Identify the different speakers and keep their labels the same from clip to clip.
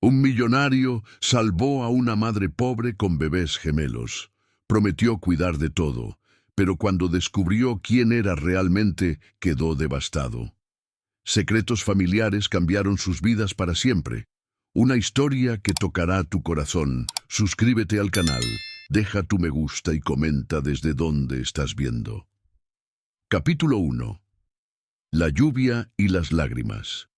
Speaker 1: Un millonario salvó a una madre pobre con bebés gemelos. Prometió cuidar de todo, pero cuando descubrió quién era realmente, quedó devastado. Secretos familiares cambiaron sus vidas para siempre. Una historia que tocará tu corazón. Suscríbete al canal, deja tu me gusta y comenta desde dónde estás viendo. Capítulo 1. La lluvia y las lágrimas.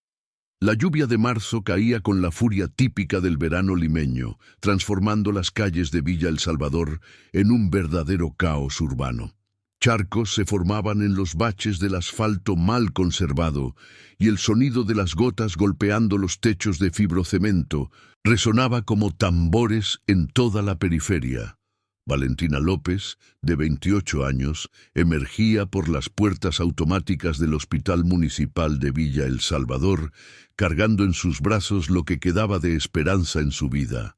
Speaker 1: La lluvia de marzo caía con la furia típica del verano limeño, transformando las calles de Villa El Salvador en un verdadero caos urbano. Charcos se formaban en los baches del asfalto mal conservado, y el sonido de las gotas golpeando los techos de fibrocemento resonaba como tambores en toda la periferia. Valentina López, de 28 años, emergía por las puertas automáticas del Hospital Municipal de Villa El Salvador, cargando en sus brazos lo que quedaba de esperanza en su vida.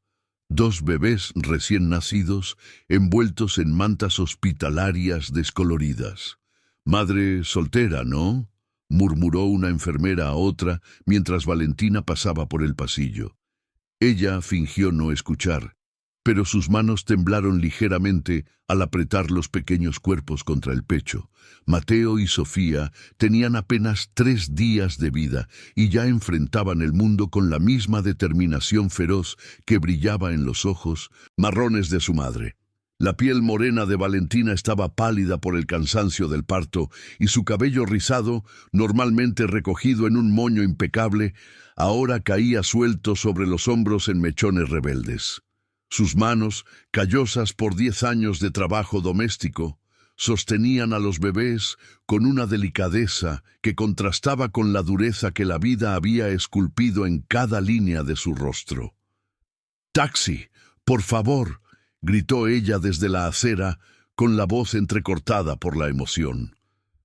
Speaker 1: 2 bebés recién nacidos, envueltos en mantas hospitalarias descoloridas. «Madre soltera, ¿no?», murmuró una enfermera a otra mientras Valentina pasaba por el pasillo. Ella fingió no escuchar, pero sus manos temblaron ligeramente al apretar los pequeños cuerpos contra el pecho. Mateo y Sofía tenían apenas 3 días de vida y ya enfrentaban el mundo con la misma determinación feroz que brillaba en los ojos marrones de su madre. La piel morena de Valentina estaba pálida por el cansancio del parto y su cabello rizado, normalmente recogido en un moño impecable, ahora caía suelto sobre los hombros en mechones rebeldes. Sus manos, callosas por 10 años de trabajo doméstico, sostenían a los bebés con una delicadeza que contrastaba con la dureza que la vida había esculpido en cada línea de su rostro. «¡Taxi! ¡Por favor!», gritó ella desde la acera, con la voz entrecortada por la emoción.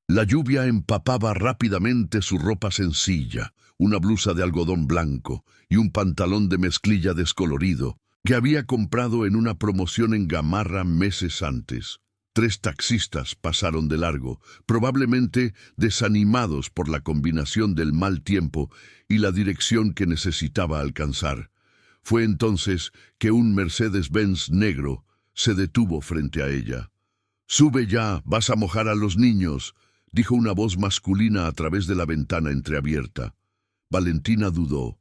Speaker 1: La lluvia empapaba rápidamente su ropa sencilla, una blusa de algodón blanco y un pantalón de mezclilla descolorido, que había comprado en una promoción en Gamarra meses antes. 3 taxistas pasaron de largo, probablemente desanimados por la combinación del mal tiempo y la dirección que necesitaba alcanzar. Fue entonces que un Mercedes-Benz negro se detuvo frente a ella. «Sube ya, vas a mojar a los niños», dijo una voz masculina a través de la ventana entreabierta. Valentina dudó.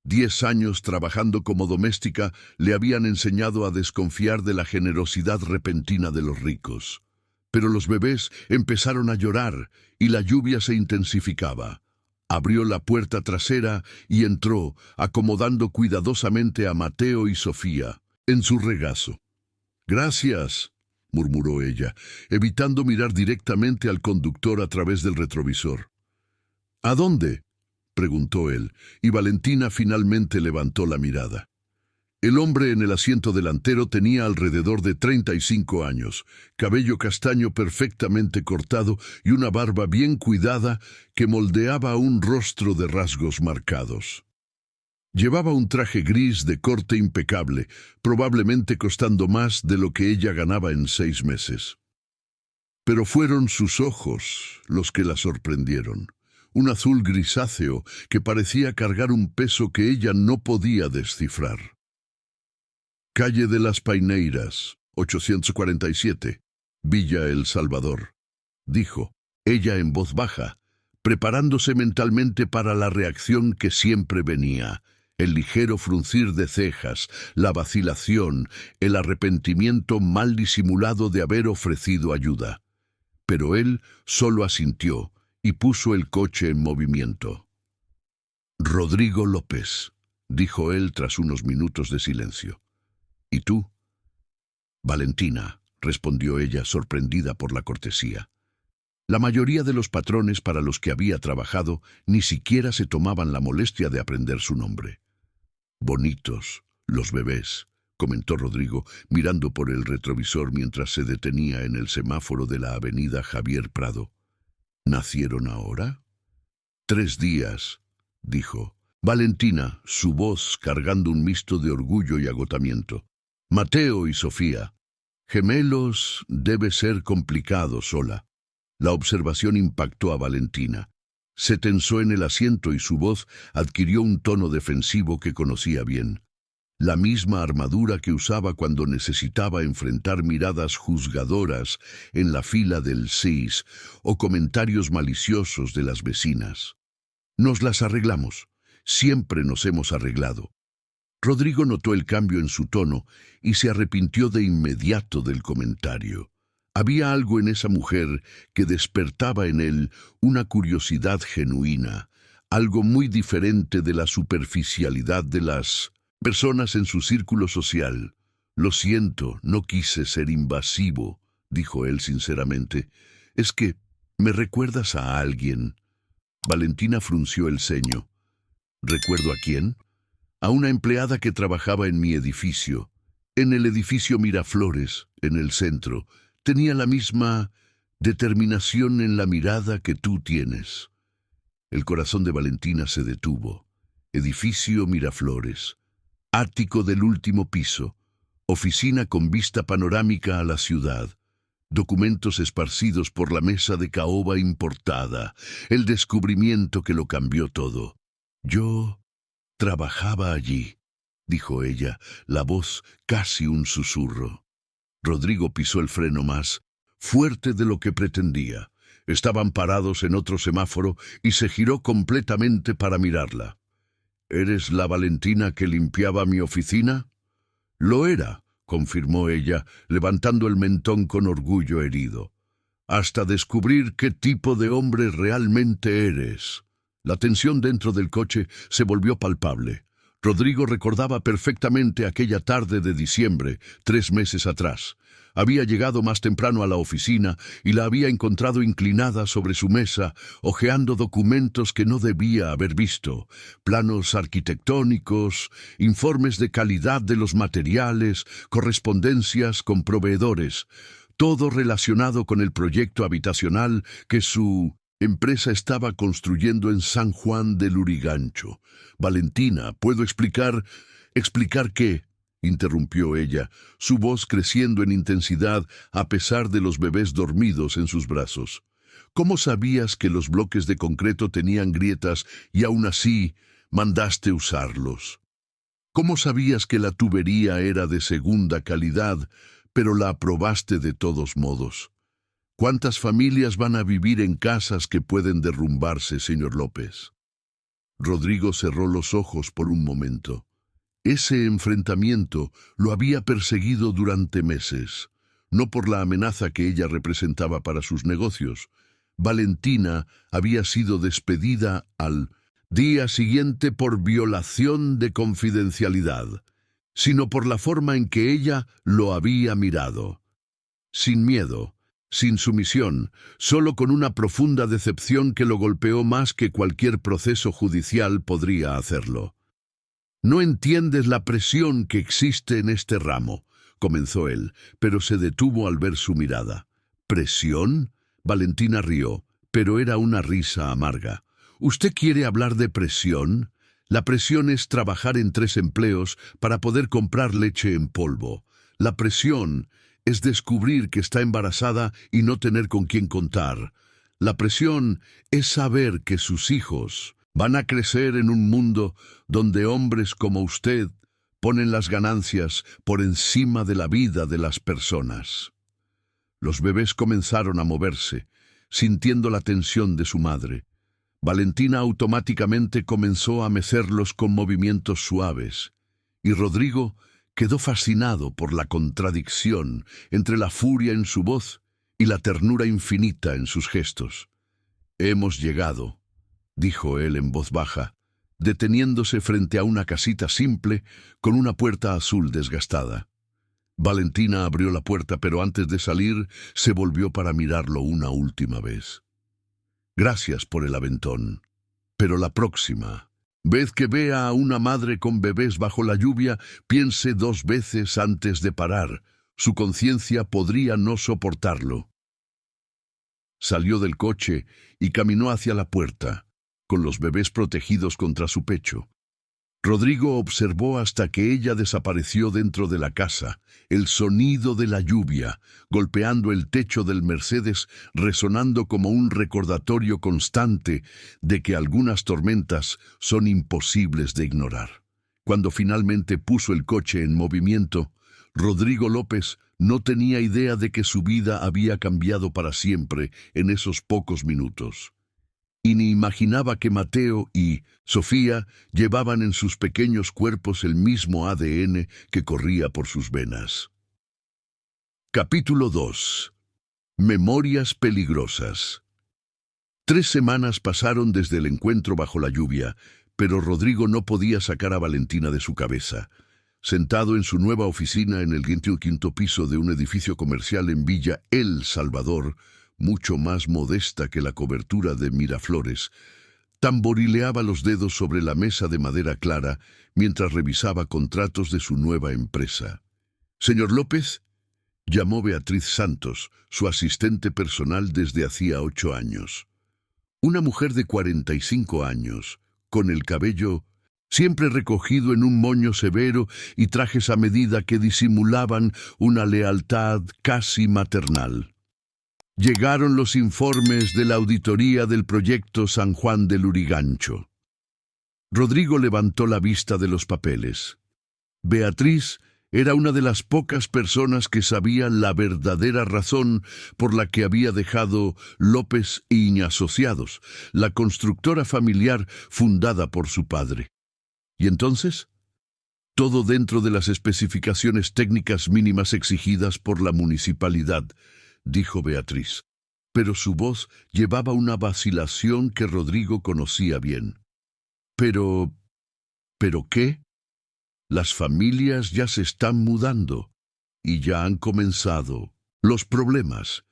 Speaker 1: 10 años trabajando como doméstica le habían enseñado a desconfiar de la generosidad repentina de los ricos. Pero los bebés empezaron a llorar y la lluvia se intensificaba. Abrió la puerta trasera y entró, acomodando cuidadosamente a Mateo y Sofía en su regazo. «Gracias», murmuró ella, evitando mirar directamente al conductor a través del retrovisor. «¿A dónde?», preguntó él, y Valentina finalmente levantó la mirada. El hombre en el asiento delantero tenía alrededor de 35 años, cabello castaño perfectamente cortado y una barba bien cuidada que moldeaba un rostro de rasgos marcados. Llevaba un traje gris de corte impecable, probablemente costando más de lo que ella ganaba en 6 meses. Pero fueron sus ojos los que la sorprendieron. Un azul grisáceo que parecía cargar un peso que ella no podía descifrar. «Calle de las Paineiras, 847, Villa El Salvador», dijo ella en voz baja, preparándose mentalmente para la reacción que siempre venía, el ligero fruncir de cejas, la vacilación, el arrepentimiento mal disimulado de haber ofrecido ayuda. Pero él solo asintió y puso el coche en movimiento. «Rodrigo López», dijo él tras unos minutos de silencio. «¿Y tú?» «Valentina», respondió ella, sorprendida por la cortesía. La mayoría de los patrones para los que había trabajado ni siquiera se tomaban la molestia de aprender su nombre. «Bonitos, los bebés», comentó Rodrigo, mirando por el retrovisor mientras se detenía en el semáforo de la avenida Javier Prado. «¿Nacieron ahora?» «3 días», dijo Valentina, su voz cargando un misto de orgullo y agotamiento. «Mateo y Sofía. Gemelos debe ser complicado sola». La observación impactó a Valentina. Se tensó en el asiento y su voz adquirió un tono defensivo que conocía bien. La misma armadura que usaba cuando necesitaba enfrentar miradas juzgadoras en la fila del CIS o comentarios maliciosos de las vecinas. Nos las arreglamos. Siempre nos hemos arreglado. Rodrigo notó el cambio en su tono y se arrepintió de inmediato del comentario. Había algo en esa mujer que despertaba en él una curiosidad genuina, algo muy diferente de la superficialidad de las personas en su círculo social. Lo siento, no quise ser invasivo, dijo él sinceramente. Es que me recuerdas a alguien. Valentina frunció el ceño. ¿Recuerdo a quién? A una empleada que trabajaba en mi edificio, en el edificio Miraflores, en el centro. Tenía la misma determinación en la mirada que tú tienes. El corazón de Valentina se detuvo. Edificio Miraflores, ático del último piso, oficina con vista panorámica a la ciudad, documentos esparcidos por la mesa de caoba importada, el descubrimiento que lo cambió todo. Yo trabajaba allí, dijo ella, la voz casi un susurro. Rodrigo pisó el freno más fuerte de lo que pretendía. Estaban parados en otro semáforo y se giró completamente para mirarla. ¿Eres la Valentina que limpiaba mi oficina? Lo era, confirmó ella, levantando el mentón con orgullo herido. Hasta descubrir qué tipo de hombre realmente eres. La tensión dentro del coche se volvió palpable. Rodrigo recordaba perfectamente aquella tarde de diciembre, 3 meses atrás. Había llegado más temprano a la oficina y la había encontrado inclinada sobre su mesa, hojeando documentos que no debía haber visto, planos arquitectónicos, informes de calidad de los materiales, correspondencias con proveedores, todo relacionado con el proyecto habitacional que su empresa estaba construyendo en San Juan del Lurigancho. Valentina, ¿puedo explicar? ¿Explicar qué? Interrumpió ella, su voz creciendo en intensidad a pesar de los bebés dormidos en sus brazos. ¿Cómo sabías que los bloques de concreto tenían grietas y aún así mandaste usarlos? ¿Cómo sabías que la tubería era de segunda calidad, pero la aprobaste de todos modos? ¿Cuántas familias van a vivir en casas que pueden derrumbarse, señor López? Rodrigo cerró los ojos por un momento. Ese enfrentamiento lo había perseguido durante meses, no por la amenaza que ella representaba para sus negocios. Valentina había sido despedida al día siguiente por violación de confidencialidad, sino por la forma en que ella lo había mirado. Sin miedo, sin sumisión, solo con una profunda decepción que lo golpeó más que cualquier proceso judicial podría hacerlo. «No entiendes la presión que existe en este ramo», comenzó él, pero se detuvo al ver su mirada. «¿Presión?». Valentina rió, pero era una risa amarga. «¿Usted quiere hablar de presión? La presión es trabajar en 3 empleos para poder comprar leche en polvo. La presión es descubrir que está embarazada y no tener con quién contar. La presión es saber que sus hijos van a crecer en un mundo donde hombres como usted ponen las ganancias por encima de la vida de las personas». Los bebés comenzaron a moverse, sintiendo la tensión de su madre. Valentina automáticamente comenzó a mecerlos con movimientos suaves, y Rodrigo quedó fascinado por la contradicción entre la furia en su voz y la ternura infinita en sus gestos. «Hemos llegado», dijo él en voz baja, deteniéndose frente a una casita simple con una puerta azul desgastada. Valentina abrió la puerta, pero antes de salir se volvió para mirarlo una última vez. «Gracias por el aventón, pero la próxima vez que vea a una madre con bebés bajo la lluvia, piense 2 veces antes de parar. Su conciencia podría no soportarlo». Salió del coche y caminó hacia la puerta, con los bebés protegidos contra su pecho. Rodrigo observó hasta que ella desapareció dentro de la casa. El sonido de la lluvia, golpeando el techo del Mercedes, resonando como un recordatorio constante de que algunas tormentas son imposibles de ignorar. Cuando finalmente puso el coche en movimiento, Rodrigo López no tenía idea de que su vida había cambiado para siempre en esos pocos minutos. Y ni imaginaba que Mateo y Sofía llevaban en sus pequeños cuerpos el mismo ADN que corría por sus venas. Capítulo 2. Memorias peligrosas. 3 semanas pasaron desde el encuentro bajo la lluvia, pero Rodrigo no podía sacar a Valentina de su cabeza. Sentado en su nueva oficina en el 25º piso de un edificio comercial en Villa El Salvador, mucho más modesta que la cobertura de Miraflores, tamborileaba los dedos sobre la mesa de madera clara mientras revisaba contratos de su nueva empresa. «Señor López», llamó Beatriz Santos, su asistente personal desde hacía 8 años. Una mujer de 45 años, con el cabello siempre recogido en un moño severo y trajes a medida que disimulaban una lealtad casi maternal. Llegaron los informes de la auditoría del proyecto San Juan del Lurigancho. Rodrigo levantó la vista de los papeles. Beatriz era una de las pocas personas que sabían la verdadera razón por la que había dejado López y Asociados, la constructora familiar fundada por su padre. ¿Y entonces? Todo dentro de las especificaciones técnicas mínimas exigidas por la municipalidad, dijo Beatriz, pero su voz llevaba una vacilación que Rodrigo conocía bien. ¿Pero qué? Las familias ya se están mudando y ya han comenzado los problemas.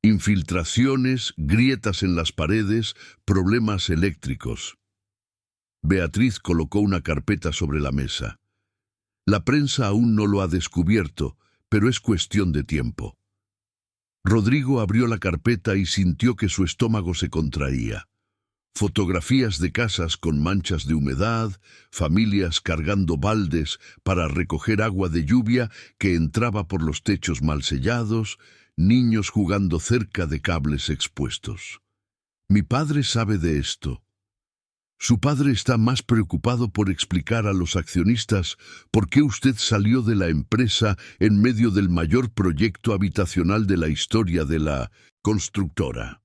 Speaker 1: Infiltraciones, grietas en las paredes, problemas eléctricos. Beatriz colocó una carpeta sobre la mesa. La prensa aún no lo ha descubierto, pero es cuestión de tiempo. Rodrigo abrió la carpeta y sintió que su estómago se contraía. Fotografías de casas con manchas de humedad, familias cargando baldes para recoger agua de lluvia que entraba por los techos mal sellados, niños jugando cerca de cables expuestos. Mi padre sabe de esto. Su padre está más preocupado por explicar a los accionistas por qué usted salió de la empresa en medio del mayor proyecto habitacional de la historia de la constructora.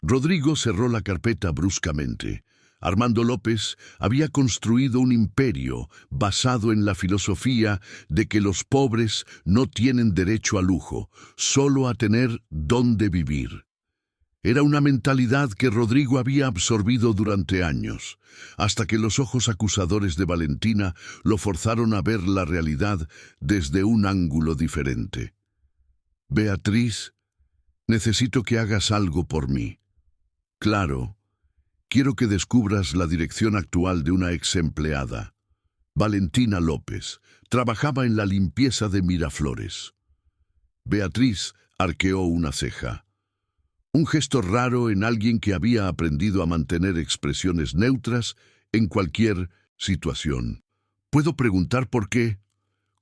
Speaker 1: Rodrigo cerró la carpeta bruscamente. Armando López había construido un imperio basado en la filosofía de que los pobres no tienen derecho a lujo, solo a tener dónde vivir. Era una mentalidad que Rodrigo había absorbido durante años, hasta que los ojos acusadores de Valentina lo forzaron a ver la realidad desde un ángulo diferente. «Beatriz, necesito que hagas algo por mí. Claro, quiero que descubras la dirección actual de una ex empleada. Valentina López trabajaba en la limpieza de Miraflores». Beatriz arqueó una ceja. Un gesto raro en alguien que había aprendido a mantener expresiones neutras en cualquier situación. ¿Puedo preguntar por qué?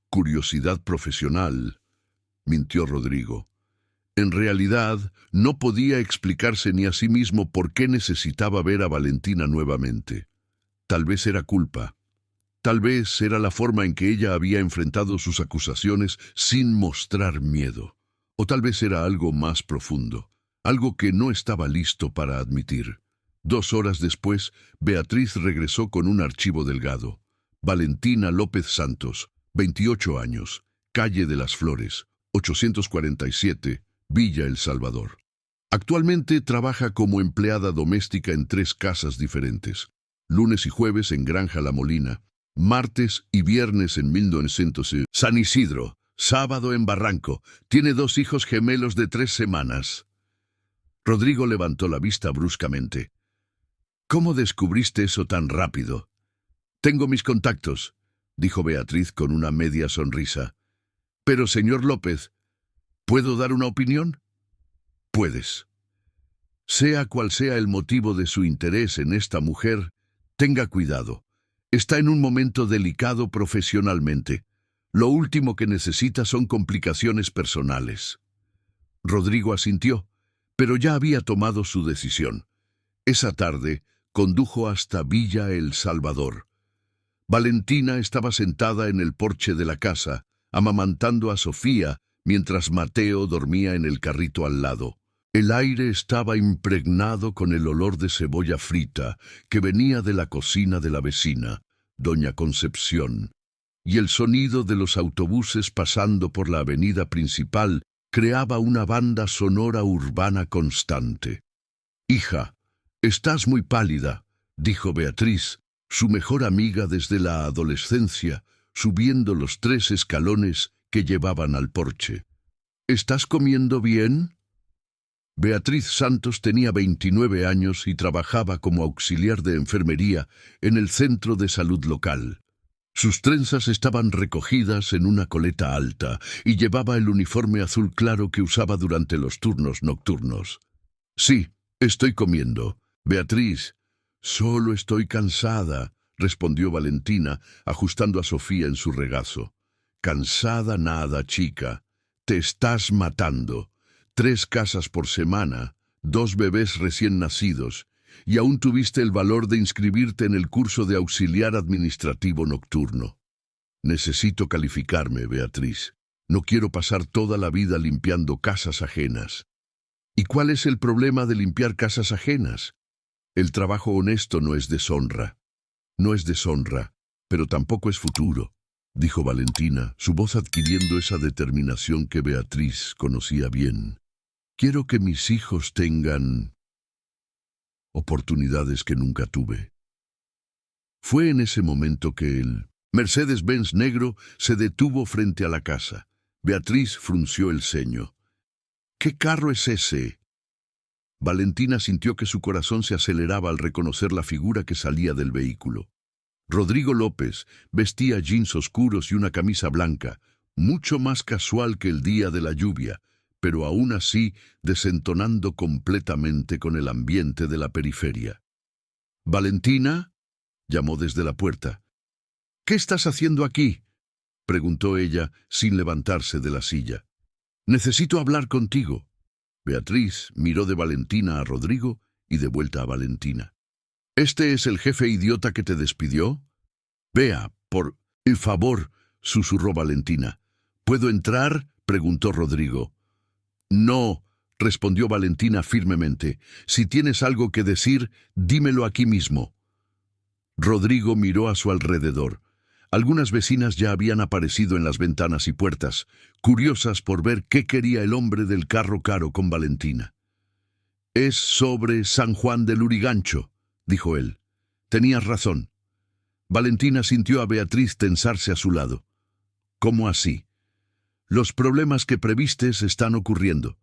Speaker 1: Curiosidad profesional, mintió Rodrigo. En realidad, no podía explicarse ni a sí mismo por qué necesitaba ver a Valentina nuevamente. Tal vez era culpa. Tal vez era la forma en que ella había enfrentado sus acusaciones sin mostrar miedo. O tal vez era algo más profundo. Algo que no estaba listo para admitir. 2 horas después, Beatriz regresó con un archivo delgado. Valentina López Santos, 28 años, calle de las Flores, 847, Villa El Salvador. Actualmente trabaja como empleada doméstica en 3 casas diferentes. Lunes y jueves en Granja La Molina, martes y viernes en 1900 San Isidro, sábado en Barranco. Tiene 2 hijos gemelos de 3 semanas. Rodrigo levantó la vista bruscamente. ¿Cómo descubriste eso tan rápido? Tengo mis contactos, dijo Beatriz con una media sonrisa. Pero, señor López, ¿puedo dar una opinión? Puedes. Sea cual sea el motivo de su interés en esta mujer, tenga cuidado. Está en un momento delicado profesionalmente. Lo último que necesita son complicaciones personales. Rodrigo asintió, pero ya había tomado su decisión. Esa tarde condujo hasta Villa El Salvador. Valentina estaba sentada en el porche de la casa, amamantando a Sofía, mientras Mateo dormía en el carrito al lado. El aire estaba impregnado con el olor de cebolla frita que venía de la cocina de la vecina, doña Concepción, y el sonido de los autobuses pasando por la avenida principal creaba una banda sonora urbana constante. «Hija, estás muy pálida», dijo Beatriz, su mejor amiga desde la adolescencia, subiendo los 3 escalones que llevaban al porche. «¿Estás comiendo bien?» Beatriz Santos tenía 29 años y trabajaba como auxiliar de enfermería en el centro de salud local. Sus trenzas estaban recogidas en una coleta alta y llevaba el uniforme azul claro que usaba durante los turnos nocturnos. «Sí, estoy comiendo. Beatriz, solo estoy cansada», respondió Valentina, ajustando a Sofía en su regazo. «Cansada nada, chica. Te estás matando. 3 casas por semana, 2 bebés recién nacidos, y aún tuviste el valor de inscribirte en el curso de auxiliar administrativo nocturno. Necesito calificarme, Beatriz. No quiero pasar toda la vida limpiando casas ajenas». «¿Y cuál es el problema de limpiar casas ajenas?» «El trabajo honesto no es deshonra». «No es deshonra, pero tampoco es futuro», dijo Valentina, su voz adquiriendo esa determinación que Beatriz conocía bien. «Quiero que mis hijos tengan oportunidades que nunca tuve». Fue en ese momento que el Mercedes-Benz negro se detuvo frente a la casa. Beatriz frunció el ceño. «¿Qué carro es ese?» Valentina sintió que su corazón se aceleraba al reconocer la figura que salía del vehículo. Rodrigo López vestía jeans oscuros y una camisa blanca, mucho más casual que el día de la lluvia, pero aún así desentonando completamente con el ambiente de la periferia. «¿Valentina?», llamó desde la puerta. «¿Qué estás haciendo aquí?», preguntó ella sin levantarse de la silla. «Necesito hablar contigo». Beatriz miró de Valentina a Rodrigo y de vuelta a Valentina. «¿Este es el jefe idiota que te despidió?» «Vea, por el favor», susurró Valentina. «¿Puedo entrar?», preguntó Rodrigo. «No», respondió Valentina firmemente. «Si tienes algo que decir, dímelo aquí mismo». Rodrigo miró a su alrededor. Algunas vecinas ya habían aparecido en las ventanas y puertas, curiosas por ver qué quería el hombre del carro caro con Valentina. «Es sobre San Juan de Lurigancho», dijo él. «Tenías razón». Valentina sintió a Beatriz tensarse a su lado. «¿Cómo así?» «Los problemas que previstes están ocurriendo.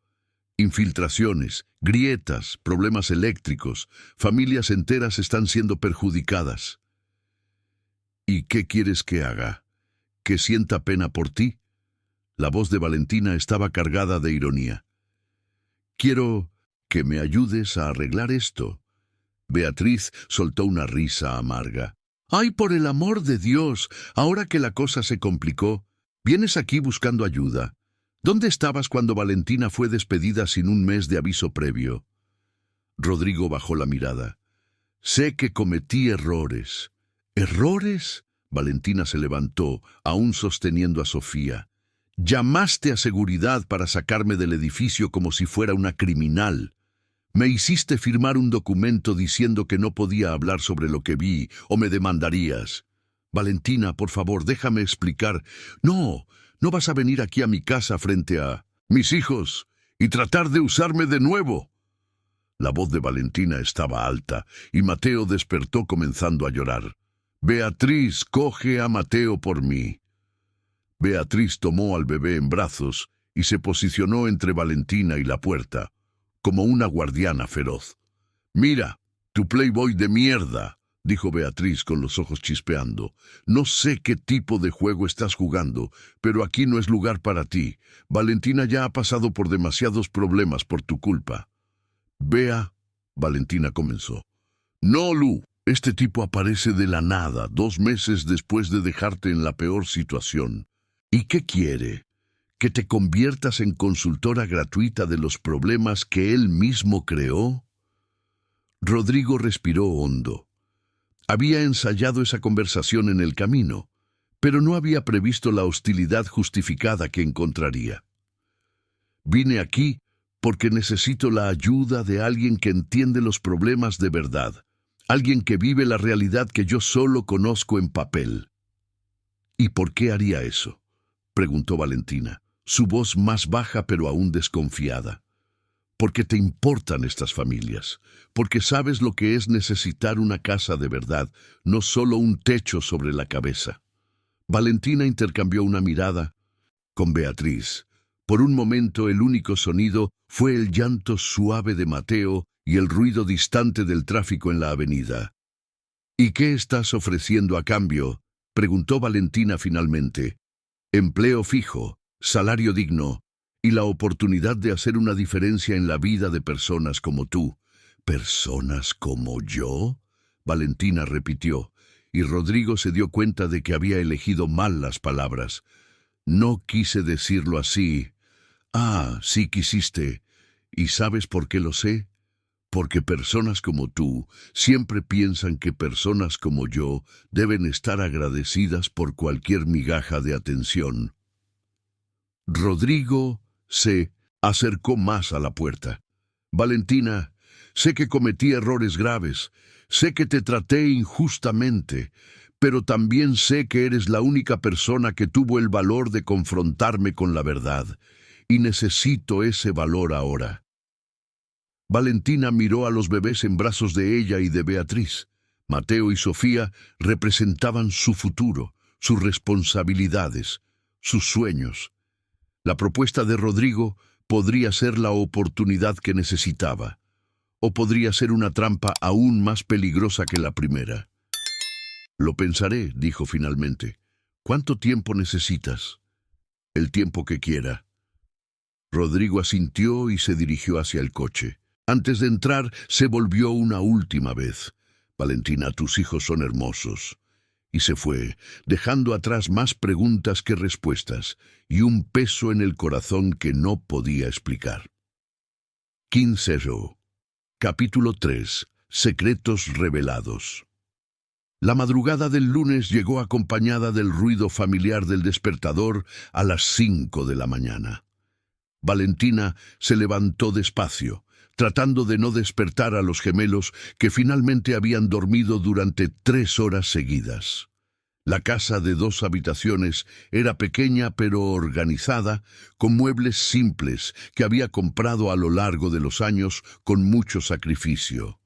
Speaker 1: Infiltraciones, grietas, problemas eléctricos, familias enteras están siendo perjudicadas». «¿Y qué quieres que haga? ¿Que sienta pena por ti?» La voz de Valentina estaba cargada de ironía. «Quiero que me ayudes a arreglar esto». Beatriz soltó una risa amarga. «Ay, por el amor de Dios, ahora que la cosa se complicó, vienes aquí buscando ayuda. ¿Dónde estabas cuando Valentina fue despedida sin un mes de aviso previo?» Rodrigo bajó la mirada. «Sé que cometí errores». «¿Errores?», Valentina se levantó, aún sosteniendo a Sofía. «Llamaste a seguridad para sacarme del edificio como si fuera una criminal. Me hiciste firmar un documento diciendo que no podía hablar sobre lo que vi o me demandarías. Valentina, por favor, déjame explicar. No vas a venir aquí a mi casa frente a mis hijos y tratar de usarme de nuevo». La voz de Valentina estaba alta y Mateo despertó comenzando a llorar. «Beatriz, coge a Mateo por mí». Beatriz tomó al bebé en brazos y se posicionó entre Valentina y la puerta, como una guardiana feroz. «Mira, tu playboy de mierda», dijo Beatriz con los ojos chispeando. «No sé qué tipo de juego estás jugando, pero aquí no es lugar para ti. Valentina ya ha pasado por demasiados problemas por tu culpa». «Bea», Valentina comenzó. «No, Lu, Este tipo aparece de la nada, 2 meses después de dejarte en la peor situación. ¿Y qué quiere? ¿Que te conviertas en consultora gratuita de los problemas que él mismo creó? Rodrigo respiró hondo. Había ensayado esa conversación en el camino, pero no había previsto la hostilidad justificada que encontraría. Vine aquí porque necesito la ayuda de alguien que entiende los problemas de verdad, alguien que vive la realidad que yo solo conozco en papel. ¿Y por qué haría eso?, preguntó Valentina, su voz más baja pero aún desconfiada. Porque te importan estas familias, porque sabes lo que es necesitar una casa de verdad, no solo un techo sobre la cabeza. Valentina intercambió una mirada con Beatriz. Por un momento el único sonido fue el llanto suave de Mateo y el ruido distante del tráfico en la avenida. ¿Y qué estás ofreciendo a cambio?, preguntó Valentina finalmente. Empleo fijo, salario digno y la oportunidad de hacer una diferencia en la vida de personas como tú. ¿Personas como yo?, Valentina repitió, y Rodrigo se dio cuenta de que había elegido mal las palabras. No quise decirlo así. Ah, sí quisiste. ¿Y sabes por qué lo sé? Porque personas como tú siempre piensan que personas como yo deben estar agradecidas por cualquier migaja de atención. Rodrigo se acercó más a la puerta. Valentina, sé que cometí errores graves, sé que te traté injustamente, pero también sé que eres la única persona que tuvo el valor de confrontarme con la verdad, y necesito ese valor ahora. Valentina miró a los bebés en brazos de ella y de Beatriz. Mateo y Sofía representaban su futuro, sus responsabilidades, sus sueños. La propuesta de Rodrigo podría ser la oportunidad que necesitaba, o podría ser una trampa aún más peligrosa que la primera. Lo pensaré, dijo finalmente. ¿Cuánto tiempo necesitas? El tiempo que quiera. Rodrigo asintió y se dirigió hacia el coche. Antes de entrar, se volvió una última vez. Valentina, tus hijos son hermosos. Y se fue, dejando atrás más preguntas que respuestas, y un peso en el corazón que no podía explicar. 15. Capítulo 3. Secretos revelados. La madrugada del lunes llegó acompañada del ruido familiar del despertador a las 5 de la mañana. Valentina se levantó despacio, tratando de no despertar a los gemelos que finalmente habían dormido durante 3 horas seguidas. La casa de 2 habitaciones era pequeña pero organizada, con muebles simples que había comprado a lo largo de los años con mucho sacrificio.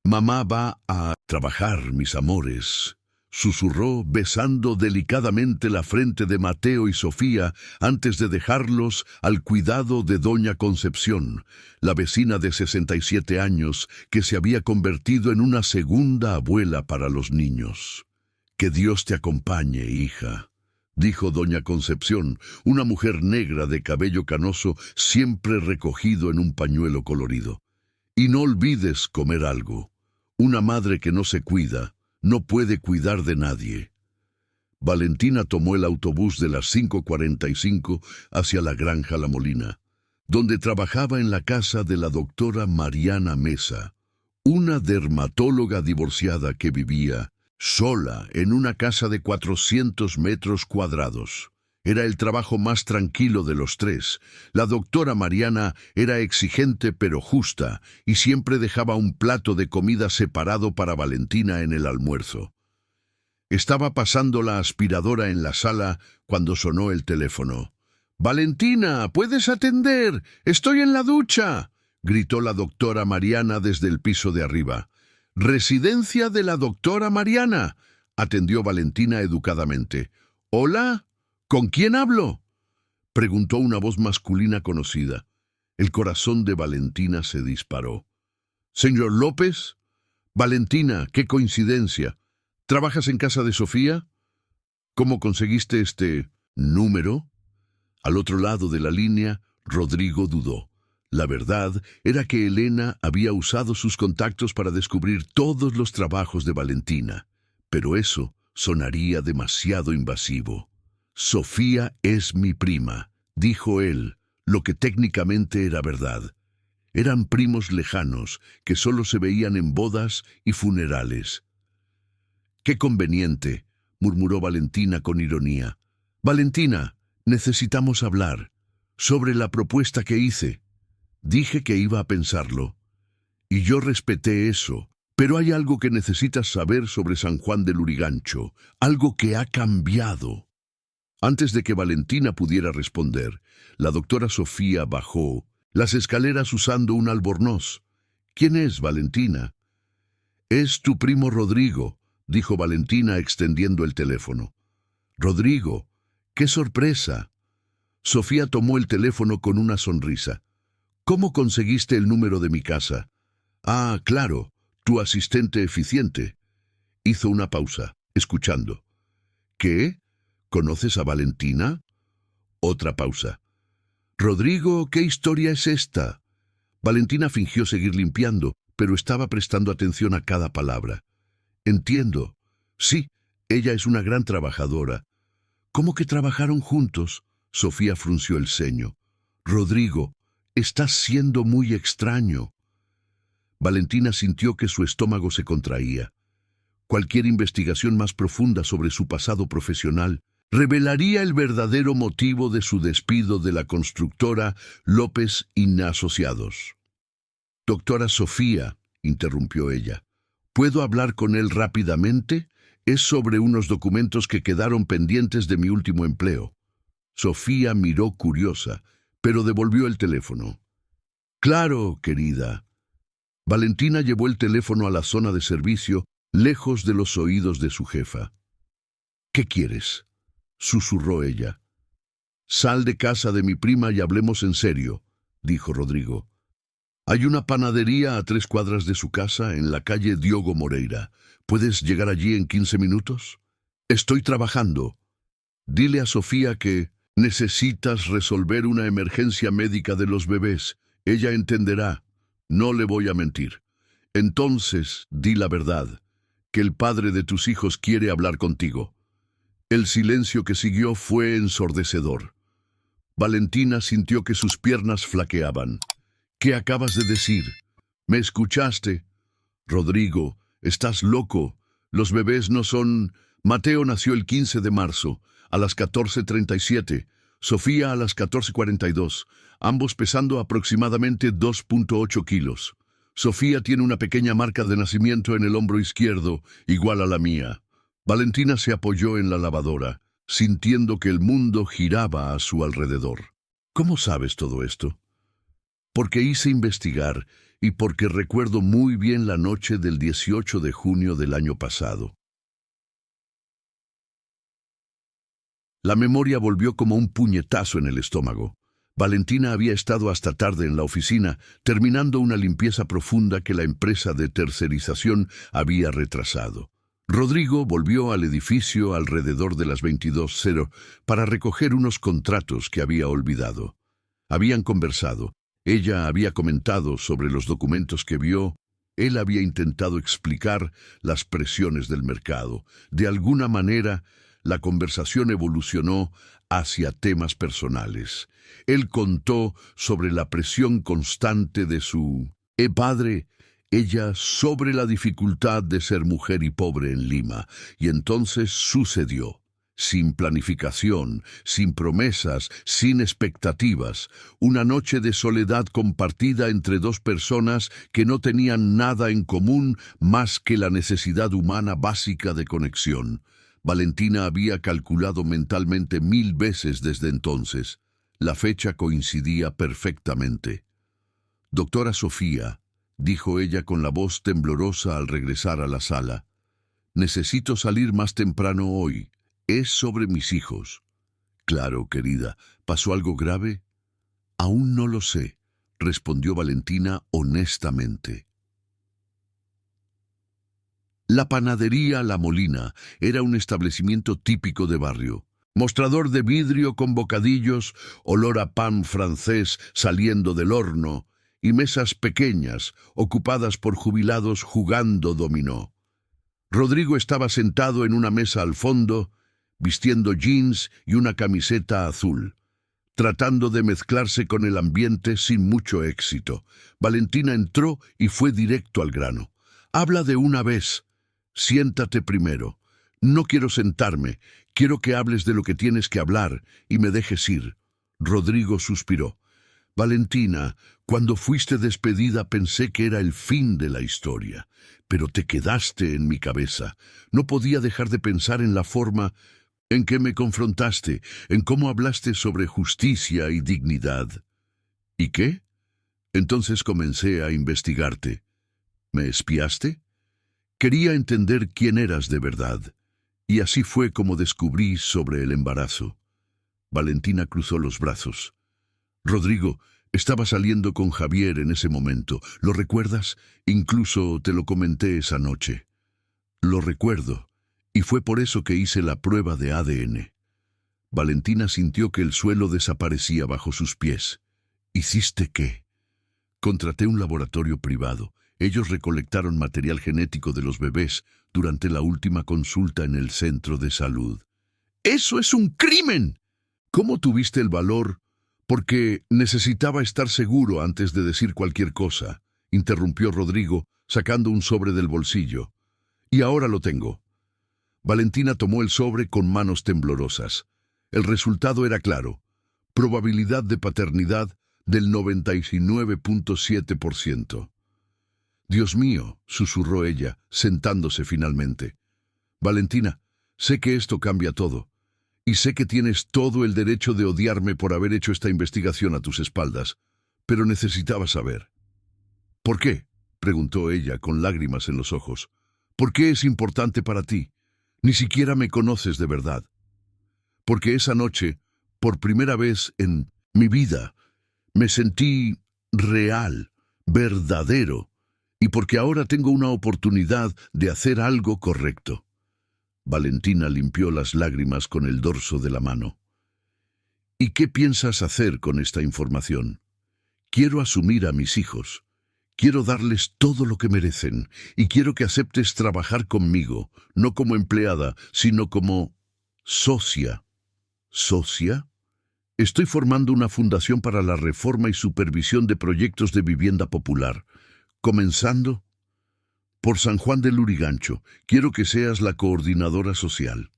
Speaker 1: «Mamá va a trabajar, mis amores», susurró besando delicadamente la frente de Mateo y Sofía antes de dejarlos al cuidado de doña Concepción, la vecina de 67 años que se había convertido en una segunda abuela para los niños. «Que Dios te acompañe, hija», dijo doña Concepción, una mujer negra de cabello canoso siempre recogido en un pañuelo colorido. «Y no olvides comer algo. Una madre que no se cuida no puede cuidar de nadie». Valentina tomó el autobús de las 5:45 hacia la Granja La Molina, donde trabajaba en la casa de la doctora Mariana Mesa, una dermatóloga divorciada que vivía sola en una casa de 400 metros cuadrados. Era el trabajo más tranquilo de los 3. La doctora Mariana era exigente pero justa y siempre dejaba un plato de comida separado para Valentina en el almuerzo. Estaba pasando la aspiradora en la sala cuando sonó el teléfono. «Valentina, ¿puedes atender? Estoy en la ducha», gritó la doctora Mariana desde el piso de arriba. «Residencia de la doctora Mariana», atendió Valentina educadamente. «¿Hola? ¿Con quién hablo?», preguntó una voz masculina conocida. El corazón de Valentina se disparó. «¿Señor López?» «Valentina, qué coincidencia. ¿Trabajas en casa de Sofía? ¿Cómo conseguiste este número?». Al otro lado de la línea, Rodrigo dudó. La verdad era que Elena había usado sus contactos para descubrir todos los trabajos de Valentina, pero eso sonaría demasiado invasivo. «Sofía es mi prima», dijo él, lo que técnicamente era verdad. Eran primos lejanos que solo se veían en bodas y funerales. «Qué conveniente», murmuró Valentina con ironía. «Valentina, necesitamos hablar sobre la propuesta que hice. Dije que iba a pensarlo, y yo respeté eso, pero hay algo que necesitas saber sobre San Juan de Lurigancho, algo que ha cambiado». Antes de que Valentina pudiera responder, la doctora Sofía bajó las escaleras usando un albornoz. «¿Quién es, Valentina?» «Es tu primo Rodrigo», dijo Valentina extendiendo el teléfono. «Rodrigo, qué sorpresa». Sofía tomó el teléfono con una sonrisa. «¿Cómo conseguiste el número de mi casa?» «Ah, claro, tu asistente eficiente». Hizo una pausa, escuchando. «¿Qué? ¿Conoces a Valentina?» Otra pausa. «Rodrigo, ¿qué historia es esta?» Valentina fingió seguir limpiando, pero estaba prestando atención a cada palabra. «Entiendo. Sí, ella es una gran trabajadora». «¿Cómo que trabajaron juntos?» Sofía frunció el ceño. «Rodrigo, estás siendo muy extraño». Valentina sintió que su estómago se contraía. Cualquier investigación más profunda sobre su pasado profesional revelaría el verdadero motivo de su despido de la constructora López y Asociados. «Doctora Sofía», interrumpió ella, «¿puedo hablar con él rápidamente? Es sobre unos documentos que quedaron pendientes de mi último empleo». Sofía miró curiosa, pero devolvió el teléfono. «Claro, querida». Valentina llevó el teléfono a la zona de servicio, lejos de los oídos de su jefa. «¿Qué quieres?», susurró ella. «Sal de casa de mi prima y hablemos en serio», dijo Rodrigo. «Hay una panadería a 3 cuadras de su casa, en la calle Diogo Moreira. ¿Puedes llegar allí en 15 minutos?» «Estoy trabajando». «Dile a Sofía que necesitas resolver una emergencia médica de los bebés. Ella entenderá. No le voy a mentir. Entonces, di la verdad, que el padre de tus hijos quiere hablar contigo». El silencio que siguió fue ensordecedor. Valentina sintió que sus piernas flaqueaban. «¿Qué acabas de decir? ¿Me escuchaste?» «Rodrigo, estás loco. Los bebés no son...» Mateo nació el 15 de marzo, a las 14:37, Sofía a las 14:42, ambos pesando aproximadamente 2.8 kilos. Sofía tiene una pequeña marca de nacimiento en el hombro izquierdo, igual a la mía. Valentina se apoyó en la lavadora, sintiendo que el mundo giraba a su alrededor. «¿Cómo sabes todo esto?» «Porque hice investigar y porque recuerdo muy bien la noche del 18 de junio del año pasado». La memoria volvió como un puñetazo en el estómago. Valentina había estado hasta tarde en la oficina, terminando una limpieza profunda que la empresa de tercerización había retrasado. Rodrigo volvió al edificio alrededor de las 22:00 para recoger unos contratos que había olvidado. Habían conversado. Ella había comentado sobre los documentos que vio. Él había intentado explicar las presiones del mercado. De alguna manera, la conversación evolucionó hacia temas personales. Él contó sobre la presión constante de su padre, ella sobre la dificultad de ser mujer y pobre en Lima, y entonces sucedió. Sin planificación, sin promesas, sin expectativas, una noche de soledad compartida entre dos personas que no tenían nada en común más que la necesidad humana básica de conexión. Valentina había calculado mentalmente 1000 veces desde entonces. La fecha coincidía perfectamente. «Doctora Sofía», dijo ella con la voz temblorosa al regresar a la sala, «necesito salir más temprano hoy. Es sobre mis hijos». «Claro, querida. ¿Pasó algo grave?» «Aún no lo sé», respondió Valentina honestamente. La panadería La Molina era un establecimiento típico de barrio. Mostrador de vidrio con bocadillos, olor a pan francés saliendo del horno, y mesas pequeñas, ocupadas por jubilados jugando dominó. Rodrigo estaba sentado en una mesa al fondo, vistiendo jeans y una camiseta azul, tratando de mezclarse con el ambiente sin mucho éxito. Valentina entró y fue directo al grano. «Habla de una vez. Siéntate primero. No quiero sentarme. Quiero que hables de lo que tienes que hablar y me dejes ir». Rodrigo suspiró. «Valentina, cuando fuiste despedida pensé que era el fin de la historia, pero te quedaste en mi cabeza. No podía dejar de pensar en la forma en que me confrontaste, en cómo hablaste sobre justicia y dignidad». «¿Y qué?» Entonces comencé a investigarte. ¿Me espiaste? Quería entender quién eras de verdad, y así fue como descubrí sobre el embarazo». Valentina cruzó los brazos. «Rodrigo, estaba saliendo con Javier en ese momento. ¿Lo recuerdas? Incluso te lo comenté esa noche». «Lo recuerdo, y fue por eso que hice la prueba de ADN». Valentina sintió que el suelo desaparecía bajo sus pies. «¿Hiciste qué?» «Contraté un laboratorio privado. Ellos recolectaron material genético de los bebés durante la última consulta en el centro de salud». «¡Eso es un crimen!» «¿Cómo tuviste el valor?» «Porque necesitaba estar seguro antes de decir cualquier cosa», interrumpió Rodrigo, sacando un sobre del bolsillo. «Y ahora lo tengo». Valentina tomó el sobre con manos temblorosas. El resultado era claro. Probabilidad de paternidad del 99.7%. «Dios mío», susurró ella, sentándose finalmente. «Valentina, sé que esto cambia todo. Y sé que tienes todo el derecho de odiarme por haber hecho esta investigación a tus espaldas, pero necesitaba saber». «¿Por qué?», preguntó ella con lágrimas en los ojos. «¿Por qué es importante para ti? Ni siquiera me conoces de verdad». «Porque esa noche, por primera vez en mi vida, me sentí real, verdadero, y porque ahora tengo una oportunidad de hacer algo correcto». Valentina limpió las lágrimas con el dorso de la mano. «¿Y qué piensas hacer con esta información?» «Quiero asumir a mis hijos. Quiero darles todo lo que merecen, y quiero que aceptes trabajar conmigo, no como empleada, sino como socia». «¿Socia?» «Estoy formando una fundación para la reforma y supervisión de proyectos de vivienda popular, comenzando por San Juan de Lurigancho. Quiero que seas la coordinadora social».